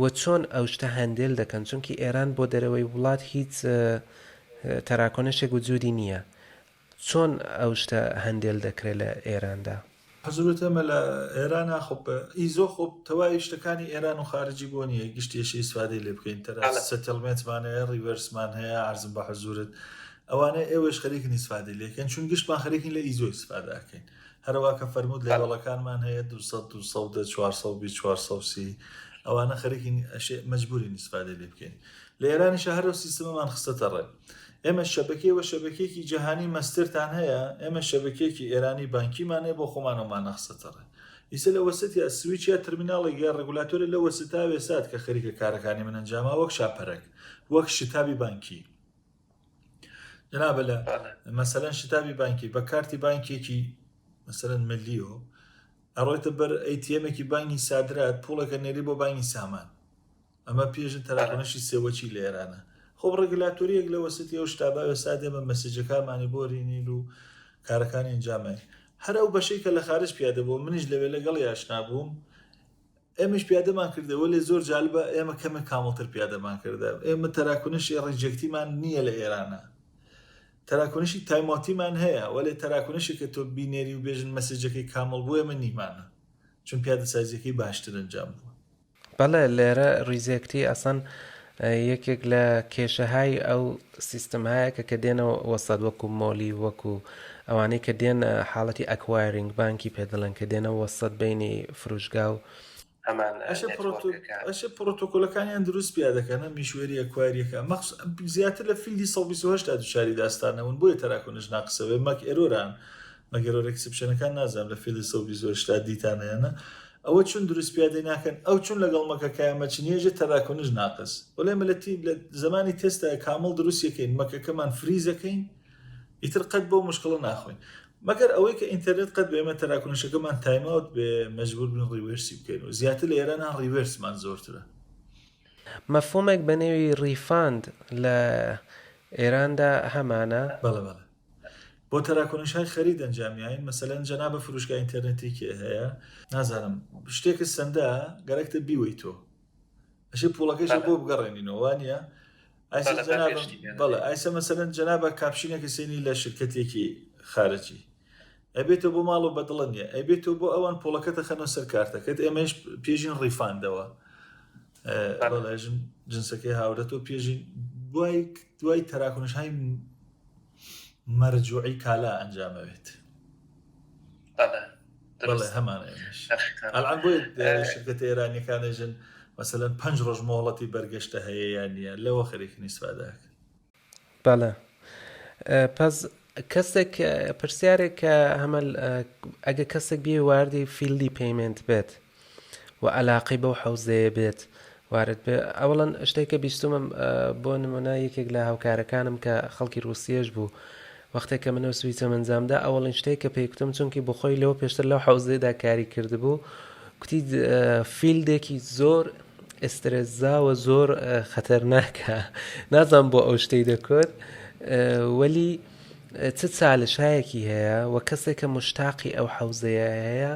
و چۆن ئەو شتە هەندێل دەکەن چونکی ئێران بۆ دەرەوەی وڵات هیچ تەراکۆنشێک وجودی نییە چۆن ئەو شتە هەندێل دەکرێت لە ئێراندا حەزورت ئەمە لە ئێرانە خۆب ئیزۆ خۆب تەواوی شتەکانی ئێران و خارجی بۆ نییە گشتێشی ئیسفادەی لێ بکەین تەرە سەتڵمێنتمان هەیە ڕیڤەرسمان هەیە عەرزم بە حەزورت ئەوانە ئێوەش خەریکن ئیسفادەی لێکەن چون گشتمان خەریکین لە ئیزۆ ئیسفادەکەین هەروە کە فەرموود لێوەڵەکانمان هەیە 200 430 ئەوانە خەریکین مەجبورین ئیسفادەی لێ بکەین لە ئێرانیش هەرو سیستمەمان خستەتە ڕێ ئێمە شەبکەی وە شەبکەیەکی جەهانی مەسترتان هەیە ئێمە شەبکەیەکی ئێرانی بانکیمان هەیە بۆ خۆمانەوەمان نەخستەتە ڕێ ئیسە لە وەسەتی سویچ یا تەرمیناڵێک یا ڕگولاتۆرە لە وەستا وێسات کە خەریکە کارەکانی من ئەنجامە وەک شاپەرەک وەک شتابی بانکی جنابە لە مەسەلەن شتابی بانکی بە کارتی بانکێکی مەسەلەن ملیۆ ئەڕۆیتە بەر ئەیتیەمێکی بانکی سادرات پوڵەکە نێری بۆ بانکی سامان ئەمە پێشن تەراکۆنشی سێوەچی لە ئێرانە خۆ ڕگولاتۆریەک لە وەسەتی ئەو شتابە وێسا دێمە مەسیجەکانمانی بۆرینین و کارەکانی ئەنجامای هەر ئەو بەشەی کە لە خارج پیادە بوو منیش لەوێ لەگەڵ یاشنا بووم ئێمەش پیادەمان کردەوە لێ زۆر جالبە ئێمە کەمە کامڵتر پیادەمان کردە ئێمە تەراکۆنشی ڕیجەکتیمان نییە لە ئێرانە تەراکۆنشی تایماتیمان هەیە وەلێ تەراکۆنشی کە تۆ بینێری و بێژن مەسیجەکەی کامڵ بوو ئێمە نیمانە چون پیادە سازیەکەی باشتر ئەنجام بووە بەڵێ لێرە ریزێکتی ئەسەن یەکێک لە کێشەهای ئەو سیستمهایە کە دێنەوە وەسەد وەکو مۆلی وەکو ئەوانەی کە دێن حاڵەتی ئەکوایرینگ بانکی پێدەڵێن کە دێنە وەسەد بینی فروشگا و ئەشە پرۆتۆکۆلەکانیان دروست پیادەکەنە میشوێری ئەکواریەکە زیاتر لە فیلدی 128 تا دووشاری داستانەون بۆیە تەراکۆنش ناقسەوێ مەک ئێرۆران مەگەرۆر ئەکسپشنەکان نازانم لە فیلدی 128 دیتانەیەنە ئەوە چون دروست پیادەی ناکەن ئەو چون لەگەڵ مەکەکایە چنیێژە تەراکۆنش ناقص وەڵێ مەلەتی لە زمانی تێستا کامڵ دروستیەکەین مەکەکەمان فریزەکەین ئیتر قەت بۆ مشکڵە ناخۆین مەگەر ئەوەی کە ئینتەرنێت قەت بێمە تەراکۆنشەکەمان تایماوت بێ مەجبور بن ڕیڤێرسی بکەین و زیاتر لە ئێران ڕیڤێرسمان زۆرترە مەفهومێک بە نێوی ریفاند لە ئێراندا هەمانە بەڵێ بۆ تەراکۆنشای خەرید ئەنجامیین مەسەلەن جەنابە فروشگای ئینتەرنێتێکی هەیە نازانم شتێکە سندە گەرەکتە بیوەی تۆ ئەشی پوڵەکەیشە بۆ بگەڕێنینەوە وانە بەڵێ ئایسە مەسەلەن جەنابە کاپشینێکی سێنی لە شرکتێکی خارجی ئەبێتەوە بۆ ماڵ و بەدڵە نیە ئەبێتەوە بۆ ئەوان پۆڵەکەتە خەنەوە سەر کارتەکەت ئێمەش پێژین ڕیفاندەوە بەڵێژن جنسەکەی هاورەتەوە پێژین دوای تەراکۆنشهای مەرجوعی کالا ئەنجامەوێت بەڵێ هەمانەش ئەلعان بۆی شرکەتە ئێرانیەکانەژن مەسەلەن 5 ڕۆژ مۆڵەتی بەرگەشتە هەیە یان نیە لەوە خەریکی نیسفاداکە بەڵێ پس کەسێک پرسیارێک کە هەمە ئەگە کەسێک بێ واردی فیلدی پیمنت بێت و علاقی بەو حەوزەیە بێت وارد بێ ئەوڵەن شتێکە بیستمم بۆ نمونە یەکێک لە هاوکارەکانم کە خەڵکی رووسیەش بوو وەختێک کە منە سویسە منجامدا ئەوڵین شتێککە پێیکتم چونکی بخۆی لەوە پێشتر لەو حەوزەیەدا کاری کردبوو کوتی فیلدێکی زۆر ئێسترێزاوە زۆر خەتەرناکە نازانم بۆ ئەو شتەی دەکۆت وەلی چ چالشایەکی هەیە و کەسێکە مشتاقی ئەو حەوزەیە هەیە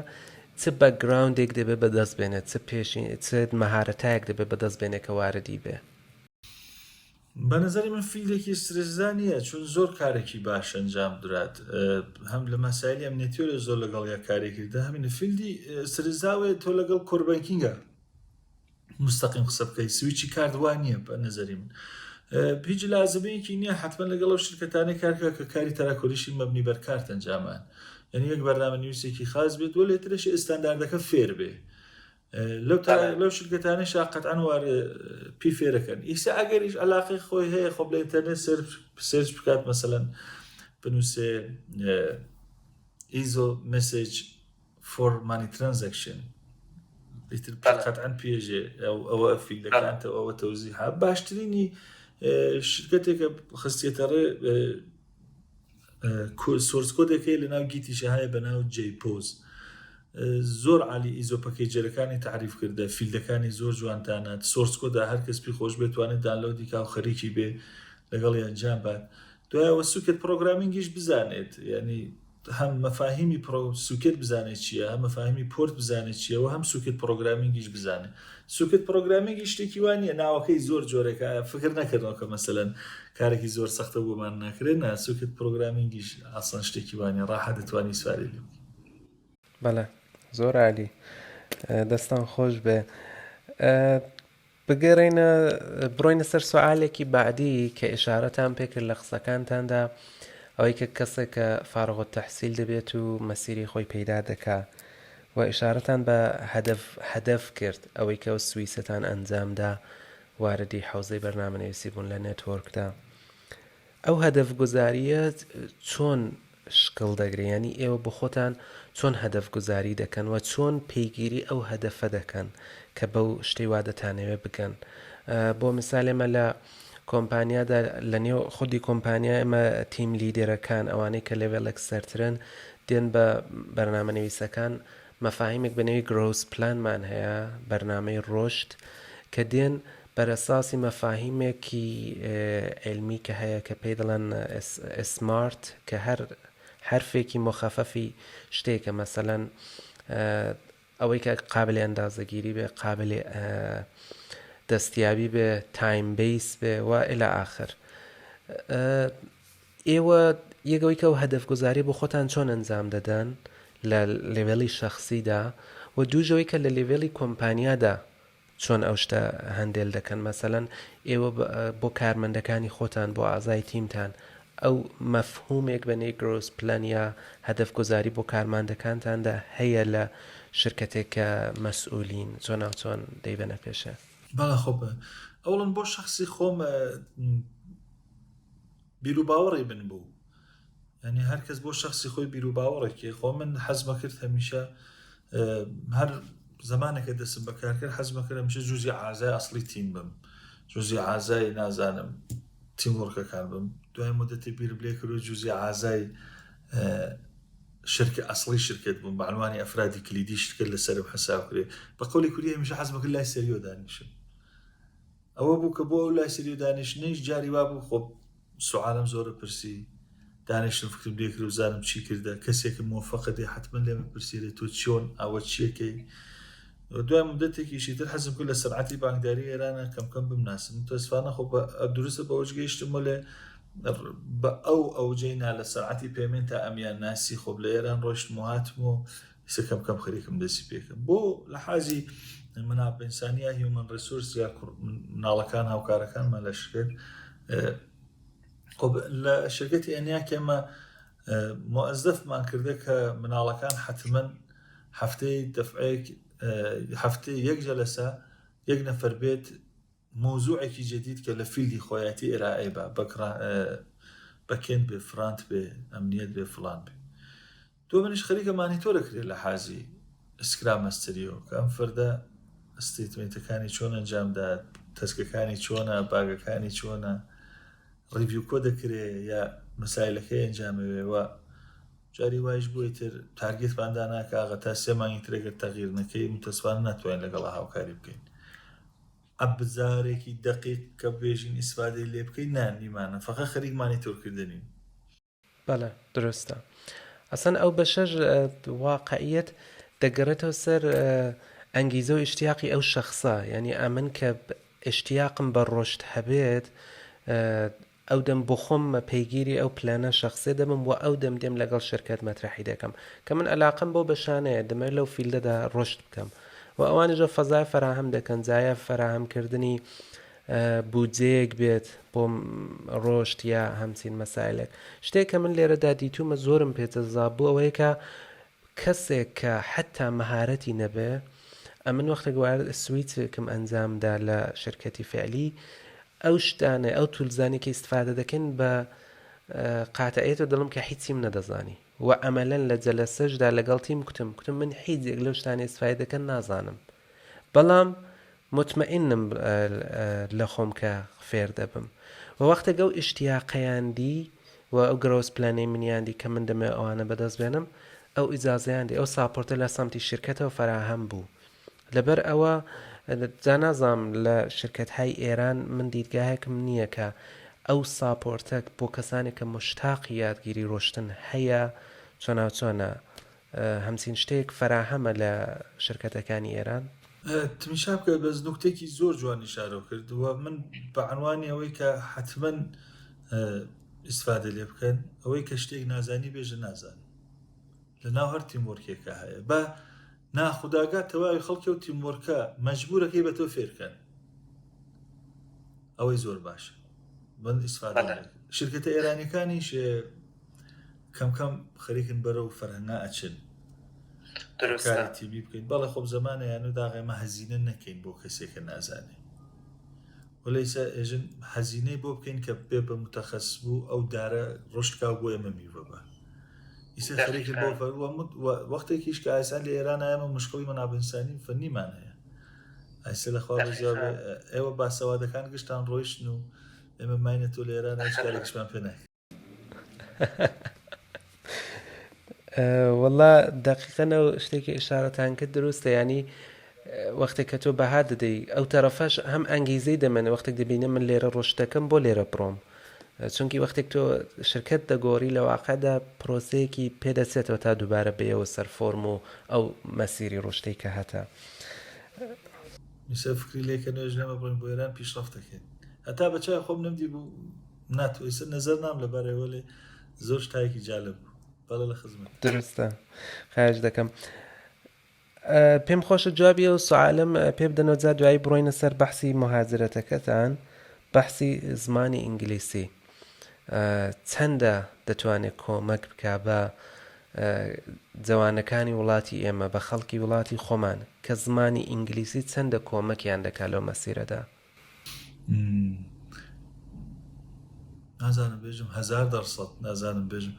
چ بەکگراوندێک دەبێ بەدەست بێنێت چ پێشین چ مەهارەتایەک دەبێ بەدەست بێنێت کە واردی بێ بە نظری من فیلدێکی سرزانیە چون زۆر کارێکی باش ئەنجام درات هەم لە مەسایلی ئەمنیەتی زۆر لەگەڵ یا کارێکیدا هەمینە فیلدی سرزاوێ تۆ لەگەڵ کۆربانکینگە مستەقیم قسە بکەی سویچی کاردوان نییە بە نظری من هیچ لازمەیەکی نییە حتمما لەگەڵ ئەو شرکەتانەی کارکە کە کاری تەراکۆلیشی مەبنی بەرکارت ئەنجامان یعنی یەک بەرنامە نووسێکی خاص بێت وە لێترەشی ئستانداردەکە فێر بێ لەو شرکەتانەی قەتعەن وارە پی فێرەکەن ئیسا ئەگەریش علاقەی خۆی هەیە خۆ لە ئینتەرنێت سێرچ بکات مەسەلەن بنووسێ ئیزۆ مسیج فۆر مانی ترانزەکشن قەتعەن پێژێ ئەوە فیلدەکانتەوە ئەوە تەوزیحا باشترینی شرکتێکە خستێتەڕێ سۆرس کۆدەکەی لە ناو گیتیشە هەیە بە ناو جیپۆز زۆر عالی ئیزۆ پەکەیجەرەکانی تعریف کردە فیلدەکانی زۆر جوانتانات سۆرس کۆدا هەر کەس پێی خۆش بێتوانێت دانلۆدی کا و خەریکی بێ لەگەڵی ئەنجام بات دوایەوە سوکت پرۆگرامینگیش بزانێت یعنی هەم مەفاهیمی سوکت بزانێت چییە هەم مەفاهیمی پۆرت بزانێت چیەوە هەم سوکت پرۆگرامینگیش بزانێت سوکت پرۆگرامینگی شتێکی وانە ناوەکەی زۆر جۆرەکە فکر نەکردەوە کە مەسەلەن کارێکی زۆر سەختە بۆمان ناکرێت نا سوکت پرۆگرامینگیش ئاسان شتێکی وانە ڕاحەت دەتوانی سواری لێ بەڵێ زۆر عالی دەستان خۆش بێ بگەڕێنە بڕۆینە سەر سوالێکی بعدی کە ئشارەتان پێکرد لە قسەکانتاندا ئەوەی کە کەسێکە فارغ التەحسیل دەبێت و مەسیری خۆی پەیدا دەکا و ئشارەتان بە هەدەف کرد ئەوەی کە سویسەتان ئەنجامدا واردی حەوزەی بەرنامەنویسی بوون لە نێتوۆرکدا ئەو هەدەف گوزاریە چۆن شکڵ دەگرێت ینی ئێوە بۆ خۆتان چۆن هەدەف گوزاری دەکەن و چۆن پێیگیری ئەو هەدەفە دەکەن کە بەو شتەی وا دەتانەوێت بکەن بۆ مثال ئێمە لە کۆمپانیادا لە نێو خودی کۆمپانیا ئێمە تیم لیدەرەکان ئەوانەی کە لێڤێڵێک سەرترن دێن بە بەرنامەنویسەکان مەفاهیمێک بنەوەی گرۆس پلانمان هەیە بەرنامەی ڕۆشت کە دێن بەرەساسی مەفاهیمێکی علمی کە هەیە کە پێی دەڵێن سمارت کە هەر حرفێکی مخەفەفی شتێکە مەسەلەن ئەوەی کە قابلی ئەندازەگیری بێ قابلی دەستیابی بێ تایم بیس بێ و ئیلا آخر ئێوە یەکەوەی کە و هەدەف گوزاری بۆ خۆتان چۆن ئەنجام دەدەن لە لێڤێڵی شەخصیدا و دووژەوەی کە لە لێڤێڵی کۆمپانیادا چۆن ئەو شتە هەندێل دەکەن مەسەلەن ئێوە بۆ کارمەندەکانی خۆتان بۆ ئازای تیمتان ئەو مەفهومێک بەنێ گرۆس پلان یا هەدەف گوزاری بۆ کارمەندەکانتاندا هەیە لە شرکتێک کە مەسئولین چۆن دەیبەنە پێشە بەڵێ خۆ ئەوڵەن بۆ شخصی خۆم بیر و باوەڕی من بوو ینی هەر کەس بۆ شخصی خۆی بیر و باوەڕێکی خۆ من حەزمە کرد هەمیشە هەر زمانێکە دەستم بەکار کرد حەزمە کرد هەمیشە جوزی ئازای ئەسڵی تیم بم جوزی ئازای نازانم تیم وەرکەکان بم دوای مدەتی بیر بلێ کرد و جوزی ئازای شرکە ئەسڵی شرکت بووم بەعنوانی ئەفرادی کلیدی شرکت لەسەرم حساب کرێ بە قەولی کوردی هەمیشە حەزمە کرد لای سەریۆ دانیشم ئەوە بوو کە بۆ ئەو لای سەریۆ دانیشتنیش جاری وا بوو خۆ سوالم زۆرە پرسی دانیشتم فکرم لێکرد و زانم چی کردە کەسێکم موفقە دێ حتمما لێمە پرسیێت تۆ چۆن ئەوە چیەکەی دوای مدەتێکیشی تر حەزم کرد لە سەرعەتی بانکداری ئێرانە کەمکەم بمناسم متەسفانە خۆ دروستە بەوەش گەیشتمە لێ بە ئەوجەینا لە سەرعەتی پێمێن تا ئەمیان ناسی خۆب لە ئێران ڕۆشت وهاتم و کەم خەریکم دەسی پێکەم بۆ لە حازی منابە ئینسانیە هیومن ریسورس یا مناڵەکان هاوکارەکانمان لە شرکت لە شرکەتی ئەنیا کێمە مؤەزەفمان کردە کە مناڵەکان حتمما هەفتەی دەفعەیەک هەفتەی یەک جەلەسە یەک نەفەر بێت مۆزوعێکی جدید کە لە فیلدی خۆیەتی ئێرائێ بەکێن بێ فرانت بێ ئەمنیەت بێ فڵان بێ تۆ منیش خەریکەمانی تۆ دەکرێت لە حازی سکرام مەستریەوە کە ئەم فەردە ئەستیتمنتەکانی چۆن ئەنجامدات تەسکەکانی چۆنە باگەکانی چۆنە ڕیڤیو کۆ دەکرێت یا مەسایلەکەی ئەنجامەوێەوە جاری وایش بووی تر تارگێت بانداناکە ئاغا تا 3 مانگی ترێگەر تەغیرنەکەی متەسفانە ناتوانین لەگەڵا هاوکاری بکەین ئەبزارێکی دقیق کە بێژین ئیسفادەی لێ بکەین نانیمانە فەقە خەریکمانی تۆرکردنین بەڵێ درستە ئەسەن ئەو بەشەش واقعیت دەگەڕێتەوە سەر ئەنگیزە و ئیشتیاقی ئەو شەخصە یعنی ئەمن کە ئیشتیاقم بە ڕۆشت هەبێت ئەو دەم بۆ خۆم پەیگیری ئەو پلانە شخصێ دەبم و ئەو دەم لەگەڵ شرکت مەترەحی دەکەم کە من علاقم بۆ بەشانەیە دەمە لەو فیلدەدا ڕۆشت بکەم و ئەوانیژە فەزای فراهم دەکەن جایە فراهمکردنی بودجەیەک بێت بۆ ڕۆشت یا هەمچین مەسایلێک شتێک کە من لێرەدا دیتومە زۆرم پێتەزا بوو ئەوەیە کە کەسێک کە حتا مەهارەتی نەبێ ئەمن وەختە گوارد سویچکم ئەنجامدا لە شرکەتی فعلی ئەو شتانە ئەو تولزانی کە ئیستفادە دەکەن بە قاتعێتە دڵم کە هیچیم نەدەزانی و ئەمەلەن لە جەلەسەشدا لەگەڵ تیم کوتم من هیچێک لەو شتانی ئیستفادە دەکەن نازانم بەڵام مطمئنم لە خۆم کە فێر دەبم و وەختە گەو ئیشتیاقەیاندی و ئەو گرۆس پلانەی منیاندی کە من دەمێ ئەوانە بەدەست بێنم ئەو ئیجازەیاندی ئەو ساپۆرتە لە سەمتی شرکەتەوە فراهەم بوو لەبەر ئەوە جانازام لە شرکەت‌های ئێران من دیدگاهێکم نییە کە ئەو ساپۆرتە بۆ کەسانی کە مشتاقی یادگیری ڕۆشتن هەیە چۆنە هەمچین شتێک فراهەمە لە شرکەتەکانی ئێران تمیشا بکە بەس نوکتێکی زۆر جوان ئیشارە کرد و من بە عنوانی ئەوەی کە حتمما ئیسفادە لێ بکەن ئەوەی کە شتێک نازانی بێژە نازان لە ناو هەر تیمۆرکێکە هەیە بە ناخوداگات تەواوی خەڵکی و تیمۆرکە مەجبورەکەی بە تۆ فێرکەن ئەوەی زۆر باشە بەند ئیسفادە شرکەتە ئێرانیەکانیش کەم خەریکن بەرەو فەرهەنگا ئەچن کاری تیبی بکەین بەڵێ خۆب زەمانە یانە داغێمە هەزینە نەکەین بۆ کەسێکە نازانێ وەلەیسا ئێژن هەزینەی بۆ بکەین کە بێ بە متەخەس بوو ئەو دارە ڕۆشتکاو بۆ ئێمە میوە بە ئیسە خەریکن بۆ وەختێکیش کە ئایسان لە ئێران ئەمە مشکڵی مەنابەئینسانی فەنیمان هەیە ئایسە لەخوا بەزیاب ئێوە باسەوادەکان گشتان ڕۆیشتن و ئێمە ماینە تۆ لە ئێران هیچ کارێکشمان پێ ناکەین والله دقیقەنە و شتێکی ئشارەتان کرد دروستە ینی وەختێک کە تۆ بەها دەدەی ئەو تەرەفەش هەم ئەنگیزەی دەمێنێ وەختێک دەبینە من لێرە ڕۆشتەکەم بۆ لێرە بڕۆم چونکی وەختێک تۆ شرکت دەگۆڕی لە واقعدا پرۆسەیەکی پێدەچێتەوە تا دووبارە بێەوە سەر فۆرم و ئەو مەسیری ڕۆشتەی کە هەتا میسە فکری لێکە نوێژ نەمە بڕین بۆ ئێران پیشڕەفتەکەین هەتا بەچای خۆم نەمدی بوو ناتوانیسە نەزەر نام لەبارەوە لێ زۆر شتایەکی جالب بوو بەڵێ لە خزمەت درستە خواهش دەکەم پێم خۆشە جوابی و سوالم پێ بدەنەوە جا دوایی بڕۆینە سەر بەحسی مهاجرەتەکەتان بەحسی زمانی ئینگلیسی چەندە دەتوانێت کۆمەک بکە بە جوانەکانی وڵاتی ئێمە بە خەڵکی وڵاتی خۆمان کە زمانی ئینگلیسی چەندە کۆمەکیان دەکات لەو مەسیرەدا نازانم بێژم 1000% نازانم بێژم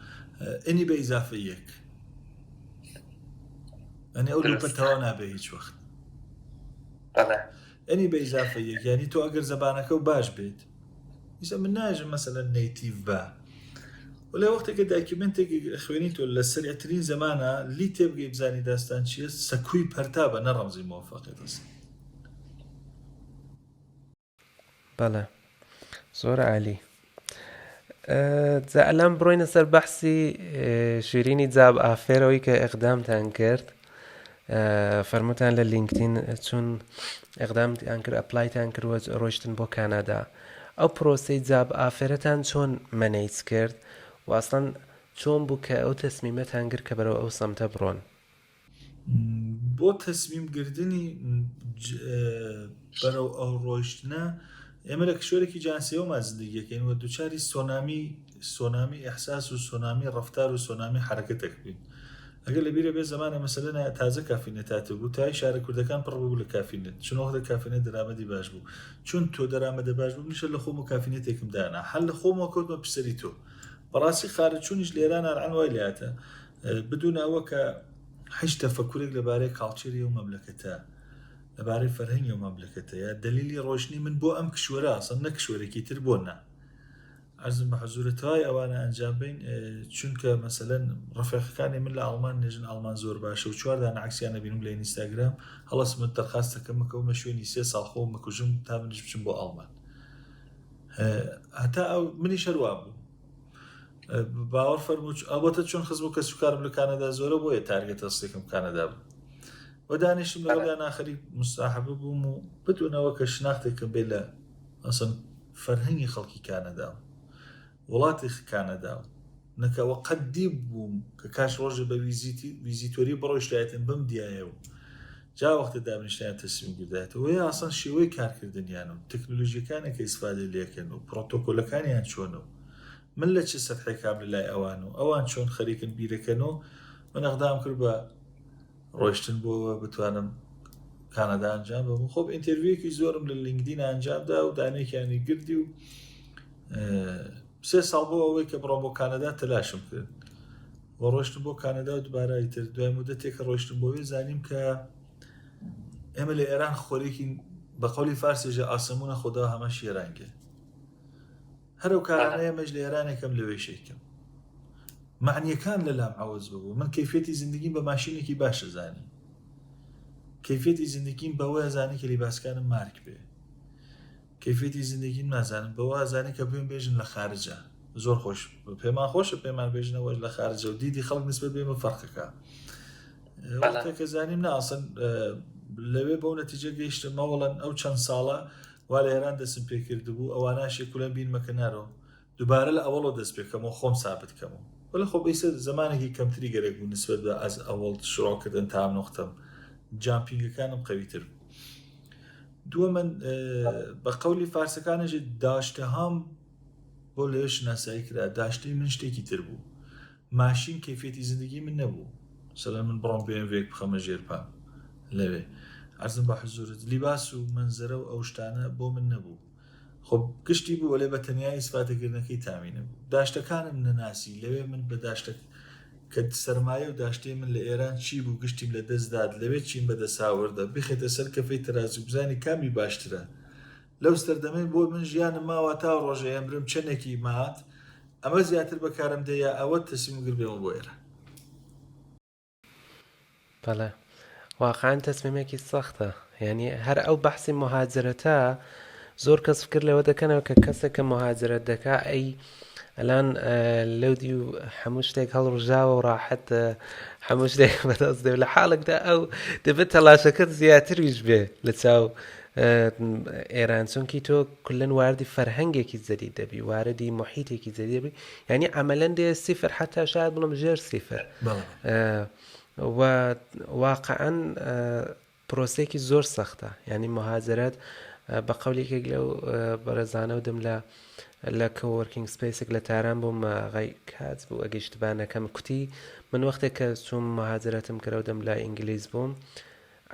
ئەنی بە ئیزافە یەک ئەنی ئەو لوپەتەوە نابێ هیچ وەخت ئەنی بە ئیزافە یەک یعنی تۆ ئەگەر زەبانەکە و باش بێت ئیسە من ناژم مەسەلەن نەیتیڤ بە وڵێ وەختێکە داکیمنتێکی خوێنی تۆ لە سەرعترین زەمانە لی تێبگەی بزانی داستان چیە سەکوی پەرتابە نەڕەمزی موفەقیت ئەست بەڵێ زۆر عالی ئەلام بڕۆینە سەر بەحسی شیرینی جاب ئافێرەوەی کە ئەقدامتان کرد. فەرموتان لە لینکدین چون ئەقدامتان کرد ئەپلایتان کردوە ڕۆیشتن بۆ کانادا. ئەو پرۆسەی جاب ئافێرەتان چۆن مەنیج کرد و ئەسڵەن چۆن بوو کە ئەو تەسمیمەتان کرد کە بەرەو ئەو سەمتە بڕۆن؟ بۆ تەسمیمگرتنی بەرەو ئەو ڕۆیشتنە ئێمە لە کشوەرێکی جانسیەوەمان زندگیەکەین و دووچاری سۆنامی ئەحساس و سۆنامی ڕەفتار و سۆنامی حرەکەتێک بووین. ئەگەر لەبیرە بێ زەمانە مەسەلەن تازە کافینەتاتە بوو تای شارە کوردەکان پڕ بوو لە کافینەت، چون وەختە کافینەت دەرامەدی باش بوو، چون تۆ دەرامەدە باش بوو منیشە لە خۆم و کافینەتێکم دانا هەر لە خۆمەوە کەوتمە پسەری تۆ. بەڕاستی خارە چوونیش لێران ئەرعەن وای لاتە بدون ئەوە کە هیچ تەفەکورێک لەبارەی کاڵچێری و مەملەکەتە، لەبارەی فەرهەنگی و مەملەکەتە یا دلیلی ڕۆژنی من بۆ ئەم کشوەرە ئەسڵ نە کشوەرێکی تر بۆ نا. عەرزم بە حەزورەتەوەی ئەوانە ئەنجام بین، چونکە مەسەلەن ڕەفیقەکانی من لە ئەڵمان نێژن ئەڵمان زۆر باشە و 4 دانە عەکسیان دەبینم لە ئینستاگرام، هەڵەسمت دەرخاستەکەم مەکەومە شوێنی 3 ساڵ خۆم مەکوژم تا منیش بچم بۆ ئەڵمان. هەتا ئەو منیش هەروە بوو باوەڕ فەرموو ئەوەتە چۆن خزم و کەسوکارم لە کانەدا زۆرە بۆیە تارگێت هەستێکم کانەدا بوو و دانیشتم لەگەڵیان ئاخەری مستاحەبە بووم و بتونەوە کە شناختێکم بێ لە ئەسڵ فەرهەنگی خەڵکی کانەدا و وڵاتی کانەدا و نەکەوە قەدی بووم کە کاش ڕۆژە بە ویزیتۆری بڕۆیشتایەتن بم دیایە و جا وەختە دابنیشتیان تەسمیم گردایەتەوە یا ئاسان شێوەی کارکردنیان و تەکنۆلۆژیەکانێک کە ئیسفادە لێکەن و پرۆتۆکۆلەکانیان چۆنە و من لە چ سەرحێکام لە لای ئەوان و ئەوان چۆن خەریکن بیرەکەن و من ئەقدام کرد بە ڕۆیشتن بۆەوە بتوانم کانەدا ئەنجام بم. خۆب ئینتەرویویەکی زۆرم لە لینکدین ئەنجامدا و دانێکیانی گردی و 3 ساڵ بۆ ئەوەی کە بڕۆم بۆ کانەدا تەلاشم کرد و ڕۆیشتم بۆ کانەدا و دووبارە تر دوای مودەتێکە ڕۆیشتم بۆوێ زانیم کە ئێمە لە ئێران خۆرێکی بە قەولی فارسیژە ئاسەمونە خۆدا هەمە شێرانگە هەرو کارانەیە مەش لە ئێرانێکم لەوێشێکم معنیەکان لە لام عەوەز ببوو. من کەیفێتی زیندگیم بە ماشینێکی باشە زانی، کەیفێتی زیندگیم بەوەیە زانی کە لیباسکانم مارک بێ، کەیفێتی زیندگیم نازانم بەوە زانی کە بێم بێژن لە خارجە زۆر خۆش پێمان خۆشە پێمان بێژنەوەش لە خارجە و دیدی خەڵک نسبەت بێمە فەرقەکە وەختێکە زانیم ناسن لەوێ بەو نەتیجە گەیشتم مەوەڵەن ئەو چەند ساڵە وا لە ئێران دەستم پێ کردبوو ئەواناشی کولەم بینمەکە نارەوە دووبارە لە ئەوڵەوە دەست پێکەمەوە خۆم سابت کەمەوە وەلا خۆ بەیسە زمانێکی کەمتری گەرەک بوو نسبەت بە ئەز ئەوڵ شڕۆکردن تا نۆختم جامپینگەکانم قەویتر بوو. دووە من بە قەولی فارسەکانەژی داشتەهام بۆ لێش ناسایی کرا داشتەی من شتێکی تر بوو، ماشین کەیفێتی زیندگی من نەبوو. سەلا من بڕۆم بێوێک بخەمە ژێرپام لەوێ عەرزم بە حزورت لیباس و منزەرە و ئەو شتانە بۆ من نەبوو. خۆ گشتی بوو وەلێ بە تەنیا ئیسفاتەکردنەکەی تامینە بوو. داشتەکانم نەناسی لەوێ من بە داشتە کە سەرمایە و داشتەی من لە ئێران چی بوو گشتیم لە دەستداد لەوێ چین بەدەساوەردە بخێتە سەر کەفەی تەرازوو بزانی کامی باشترە لەو سەردەمەی بۆ من ژیانم ماوە تا ڕۆژە ئەمرم چەندێکی ماهات ئەمە زیاتر بەکارم دەیە ئەوە تەسمیم گر بێەوە بۆ ئێرە. بەڵێ واقعاً تەسمیمێکی سەختە، یعنی هەر ئەو بەحسی مهاجرەتە زۆر کەس فکر لەوە دەکەنەوە کە کەسێکە مهاجرەت دەکا ئەی ئەلان لەودی و هەموو شتێک هەڵڕژاوە و ڕاحەت هەموو شتێک بەدەست دێ لە حاڵێکدا ئەو دەبێت تەلاشەکەت زیاتریش بێ لە چاو ئێران چونکی تۆ کولن واردی فەرهەنگێکی جەدید دەبی واردی محیتێکی جەدید دەبی یعنی عەمەلەن دێ سیفر حتا شاید بڵم ژێر سیفر و واقعاً پرۆسێکی زۆر سەختە. یعنی مهاجرەت بە قەولێکێک لەو بەرەزانە و دم لە کۆوەرکینگ سپیسێک لە تاران بووم ئاغای کات بوو ئەگەیشتبانەکەم کوتی من وەختێک کە چوم مهاجرەتم کرە و دەم لای ئینگلیز بووم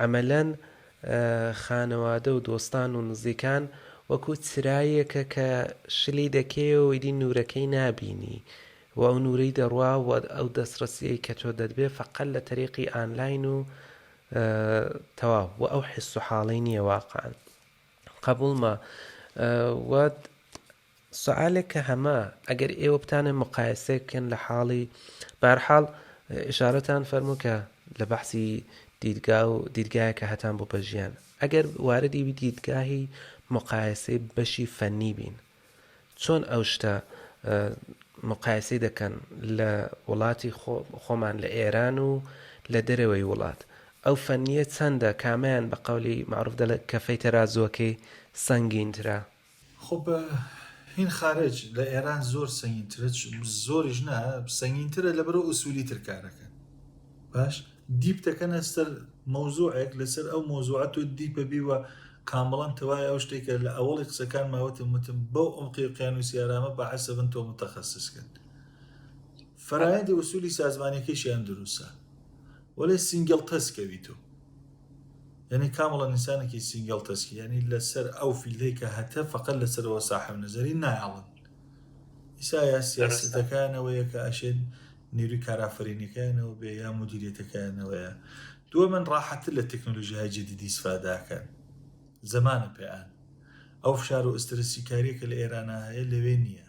عەمەلەن خانەوادە و دۆستان و نزیکان وەکو چرایەکە کە شلی دەکێ و ئیدی نورەکەی نابینی و ئەو نورەی دەڕوا و ئەو دەستڕەسیەی کە تۆ دەدبێ فەقەت لە تەریقی ئانلاین و تەواو و ئەو حس و حاڵەی نییە واقعاً قبولمە. و سوالێک کە هەمە ئەگەر ئێوە بتانە مقایسەکەن لە حاڵی بەرحاڵ ئشارەتان فەرموو کە لە بەحسی دیدگا و دیدگایەکە هەتان بۆ بەژیان ئەگەر واردی دیدگاهی مقایسەی بەشی فەنی بین چۆن ئەو شتە مقایسەی دەکەن لە وڵاتی خۆمان لە ئێران و لە دەرەوەی وڵات ئەو فەنیە چەندە کامیان بە قەولی معروف دەڵێت کەفەی تەرازوەکەی سەنگینترە خب هین خارج لە ئێران زۆر سەنگینترە زۆریش نا سەنگینترە لەبەرە ئوسولی تر کارەکەن باش دیپ دەکەنە سەر مەوزوعێک لەسەر ئەو مۆزوعات و دیپە بیوە کامەڵان تەوای ئەو شتێکە لە ئەوڵی قسەکان ماوەتم وتم بەو ئەمقی قیانوسی یارامە بە حەسەبن تۆ متەخەسسکن فەرایەندی وسولی سازمانیەکەیشیان دروستە وەلێ سینگڵ تەسکەوی تۆ یعنی کامەڵە ئینسانێکی سینگڵ تەسکی یعنی لەسەر ئەو فیلدەی کە هەتە فەقەت لەسەرەوە ساحب نەزەری نایڵن ئیسایە سیاسەتەکانەوەیە کە ئەشێن نیروی کارافرینەکانەوە بێ یا مدیریەتەکانەوەیە دووە من ڕاحەتر لە تەکنۆلۆژیای جدیدی سفاداکەن زەمانە پێیان ئەو فشار و ئەسترسی کاریەکە لە ئێرانە هەیە لەوێ نییە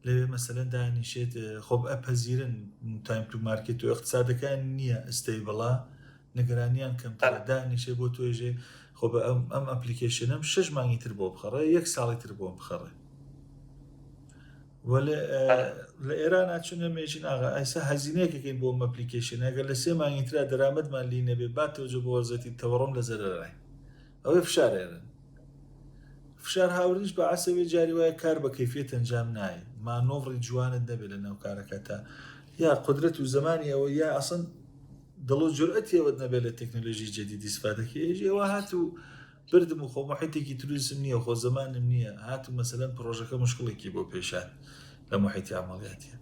لەوێ مەسەلەن دانیشێت خۆب ئەپەزیرن تایم تو مارکێت و اقتصادەکان نییە ئەستەی بەڵا نگرانیان کەمترە دانیشێ بۆ تۆژێ خۆ بە ئەم ئەپلیکیشنم 6 مانگی تر بۆ بخەڕێ 1 ساڵی تر بۆ بخەڕێ لە ئێران چونە مێژین ئاغا ئایسا هەزینەیەکەکەین بۆ ئەپلیکیشن ئەگەر لە 3 مانگی ترا دەرامەتمان لی نەبێ با تۆجە بۆ وەرزەتی تەوەڕۆم لە زەرەڕای ئەوەی فشارێرن فشار هاوردیش بە عسەوێ جاری وایە کار بە کەیفێت ئەنجام نایە مانۆڤڕی جوانت دەبێت لە ناو کارەکە تا یا قدرەت و زمانی ئەوە یا ئەسن دڵ و جورئەتی ئەوەت نەبێت لە تەکنۆلۆژی جدیدی استفادەکەی ئێوە هاتوو بردم و خۆ محیتێکی تروریزم نییە خۆ زمانم نییە هاتوو مەسەلەن پرۆژەکە مشکڵێکی بۆ پێشان لە محیتی عملیاتیە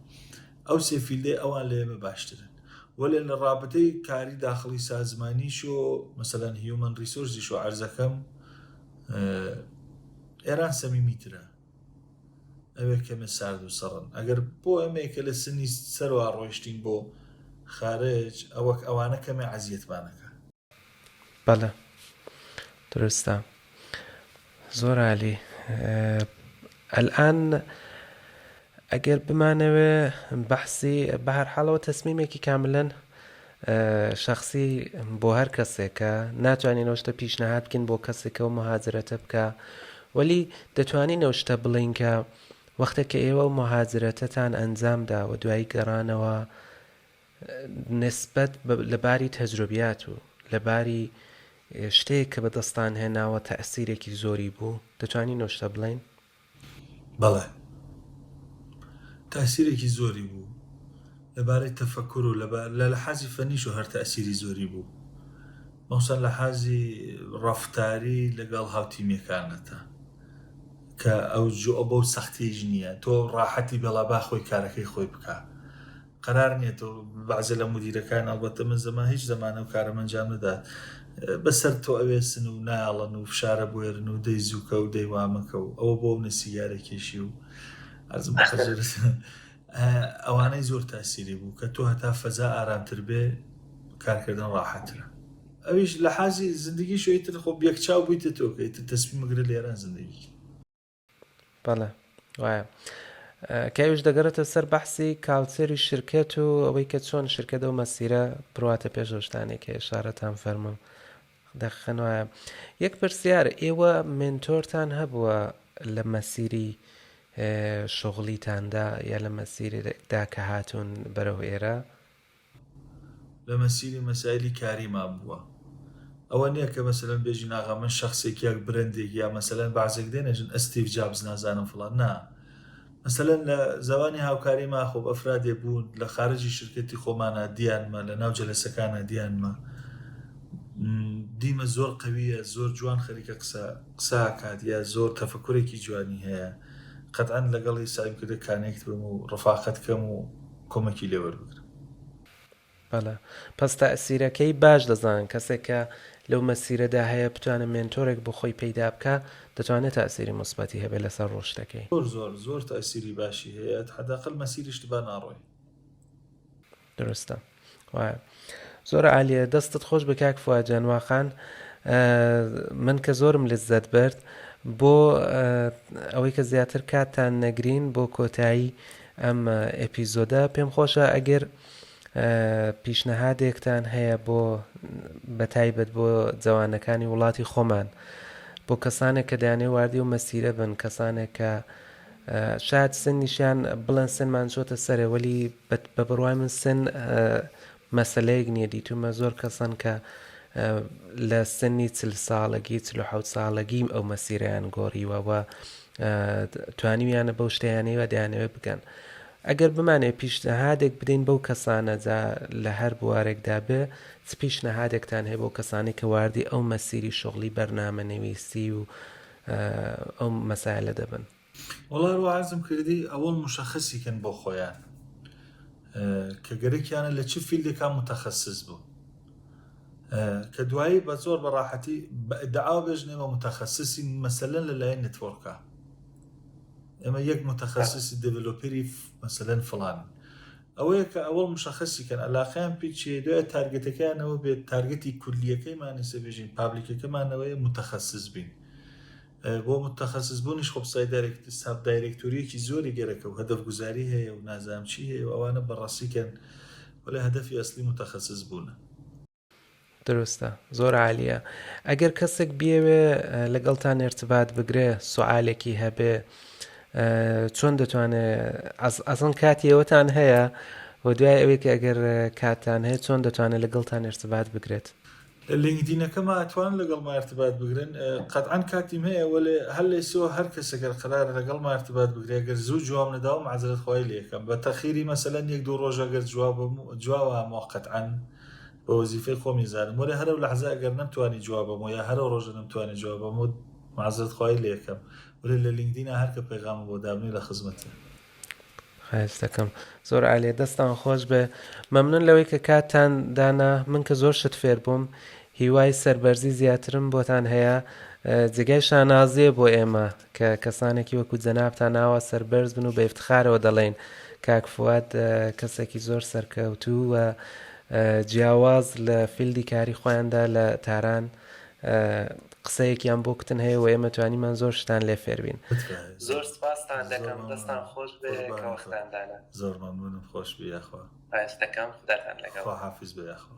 ئەو سێ فیلدێ ئەوان لە ئێمە باشترن وەلێ لە ڕابطەی کاری داخڵی سازمانیش و مەسەلەن هیومەن ریسۆرسیش و عەرزەکەم ئێران سەمیمیترە ئەوێ کەمە سارد و سەڕن ئەگەر بۆ ئەمەیە کە لە سنی سەروا ڕۆیشتین بۆ خارج ئەوەک ئەوانە کەمە عەزیەتمانەکە بەڵێ درستە زۆر عالی الآن ئەگەر بمانەوێ بەحسی بە هەر حاڵەوە تەسمیمێکی کاملەن شخصی بۆ هەر کەسێکە ناتوانین ئەو شتە پیشنەهات بکەین بۆ کەسێکە و مهاجرەتە بکە وەلی دەتوانین ئەو شتە بڵین کە وەختێککە ئێوە مهاجرەتەتان ئەنجامدا و دوایی گەڕانەوە نسبەت لەباری تەجروبیات و لەباری شتێک کە بەدەستان هێناوە تەئسیرێکی زۆری بوو دەتوانین ئەو شتە بڵین؟ بەڵێ تەئسیرێکی زۆری بوو لەبارەی تەفەکر و لە لەحازی فەنیش و هەر تەئسیری زۆری بوو مەخسوسەن لە حازی ڕەفتاری لەگەڵ هاوتیمیەکانەتە کە ئەو جۆ بەو سەختیش نییە تۆ ڕاحەتی بێڵا با خۆی کارەکەی خۆی بکە قەرار نییە تۆ بەعزە لە مدیرەکان ئەڵبەتە من زەمان هیچ زەمانە و کارەمە ئەنجام نەدات بەسەر تۆ ئەوێسن و ناڵن و فشارە بوێرن و دەی زووکە و دەی وامەکە و ئەوە بۆ نەسیگارێکێشی و ئەرزم ئەوانەی زۆر تاسیری بوو کە تۆ هەتا فەزا ئارامتر بێ کارکردن ڕاحەترە ئەویش لە حازی زندگی شویتر خۆ یەکچاو بوویتە تۆکەیت تەسمیمەگرە لە ئێران زندگی بەڵێ وایە کەویش دەگەڕێتە سەر بەحسی کاڵچێری شرکەت و ئەوەی کە چۆن شرکەت و مەسیرە بڕواتە پێش شتانێک کە ئێشارەتان فەرموو دەخەن وایە یەک پرسیار ئێوە منتۆرتان هەبووە لە مەسیری شغلیتاندا یا لە مەسیرێکدا کە هاتوون بەرەو ئێرە لە مەسیری مەسایلی کاریمان بووە ئەوە نییە کە مەسەلەن بێژی ناغا من شخصێکیەک برندێک یا مەسەلەن بازێک دێنێژن ئەستیڤ جابز نازانم فڵان نا مەسەلەن لە زەوانی هاوکاری ما خۆ ئەفرادێ بوون لە خارجی شرکەتی خۆمانە دیانمە لە ناو جەلەسەکانە دیانمە دیمە زۆر قەویە زۆر جوان خەریکە قساکات یا زۆر تەفەکورێکی جوانی هەیە قەتعەن لەگەڵی سایم کردە کانێکت بم و ڕفاقەت کەم و کۆمەکی لێوەربگرم بەڵێ پس تەئسیرەکەی باش دەزانن کەسێکە لەو مەسیرەدا هەیە بتوانە مێنتۆرێک بۆ خۆی پەیدا بکە دەتوانێت تەئسیری مثبەتی هەبێت لەسەر ڕۆشتەکەی زۆر تەئسیری باشی هەیە حەداقل مەسیریشت با ناڕۆی درستە وایە زۆر عالیە دەستت خۆش بە کاک فواد جان واقعاً من کە زۆرم لەزەت برد بۆ ئەوەی کە زیاتر کاتتان نەگرین بۆ کۆتایی ئەم ئەپیزۆدە پێم خۆشە ئەگەر پیشنەهادێکتان هەیە بۆ بەتایبەت بۆ جوانەکانی وڵاتی خۆمان بۆ کەسانێک کە دەیانێ واردی و مەسیرە بن کەسانێک کە شاید سنیشیان بڵێن سنمان چۆتە سەرێ وەلی بە بڕوای من سن مەسەلەیەک نییە. دیتومە زۆر کەسن کە لە سنی 40 ساڵەگی 47 ساڵەگی ئەو مەسیرەیان گۆڕیوەوە توانیویانە بەو شتیانەوە دەیانەوێت بکەن. ئەگەر بمانێ پیشنەهادێک بدەین بەو کەسانە لە هەر بوارێکدا بێ چ پیشنەهادێکتان هەیە بۆ کەسانی کە واردی ئەو مەسیری شغلی بەرنامەنویسی و ئەو مەسایلە دەبن؟ وڵای ڕوازم کردی ئەوەڵ مشخصیکەن بۆ خۆیان کە گەرەکیانە لە چ فیلدێکان متەخەسس بوو کە دوایی بە زۆر بەڕاحەتی دعا بێژنێمە متەخەسسی مەسەلەن لەلایەن نتوۆرکە. ئێمە یەک متەخەسسی دڤلۆپەری مەسەلەن فڵان ئەوەیە کە ئەوەڵ مشخصیکەن ئەلاقیان پێچێ دوای تارگەتەکانەوە بێت تارگەتی کولیەکەیمانی سەبێژین پابلیکەکەمانەوەیە متەخەسس بین. بۆ متەخەسس بوونیش خۆ ساب دایرێکتۆریەکی زۆری گەرەکە و هەدەف گوزاری هەیە و نازامچی هەیە و ئەوانە بەڕاستیکەن وەلای هەدەفی ئەسلی متەخەسس بوونە. دروستە، زۆر عالیە. ئەگەر کەسێک بیەوێ لەگەڵتان ارتباط بگرێ سوالێکی هەبێ چۆن دەتوانێت ئەسڵ کاتی ئەوەتان هەیە و دوای ئەوەی کە ئەگەر کاتان هەیە چۆن دەتوانێت لەگەڵتان ارتباط بگرێت؟ لینکدینەکەمە ئەتوان لەگەڵ ارتباط بگرن قەتعاً کاتیم هەیە وەلێ هەر لەسەوە هەر کەسەگەر قرارە لەگەڵ ارتباط بگرێ گەر زوو جواب نەداوە معزرەت خۆی لێکم بە تەخیری مەسەلەن 1-2 ڕۆژە گەر جوابە قەتعاً بە وەزیفەی خۆمی زانم وەلێ هەرە لەحظە ئەگەر نەمتوانی جوابەمەوە یا هەرە ڕۆژە نەمتوانی جوابەمە معزرەت خۆی لێکم وەلێ لە لینکدینە هەر کە پەیغامە بۆ دابنی لە خزمەتە. خۆش دەکەم، زۆر عالیە، دەستان خۆش بێ. مەمنون لەوەی کە کاتتان دانا. من کە زۆر شت فێر بووم، هیوای سەربەرزی زیاترم بۆتان هەیە. جگای شانازیە بۆ ئێمە کە کەسانێکی وەکو جەنابتان ناوە سەربەرز بن و بە افتخارەوە دەڵێن کاک فواد کەسێکی زۆر سەرکەوتوو و جیاواز لە فیلدی کاری خۆیاندا لە تاران قسەیەکیان بۆ کتن هەیە و ئێمە توانیمان زۆر شتان لێ فێربین. زۆر سپاستان دەکەم، دەستان خۆش بێ کە وەختاندانە. زۆر مەمنونم، خۆش بێ یاخوا. خۆش دەکەم، خوداتان لەگەڵ. خوا حافیز بێ یاخوا.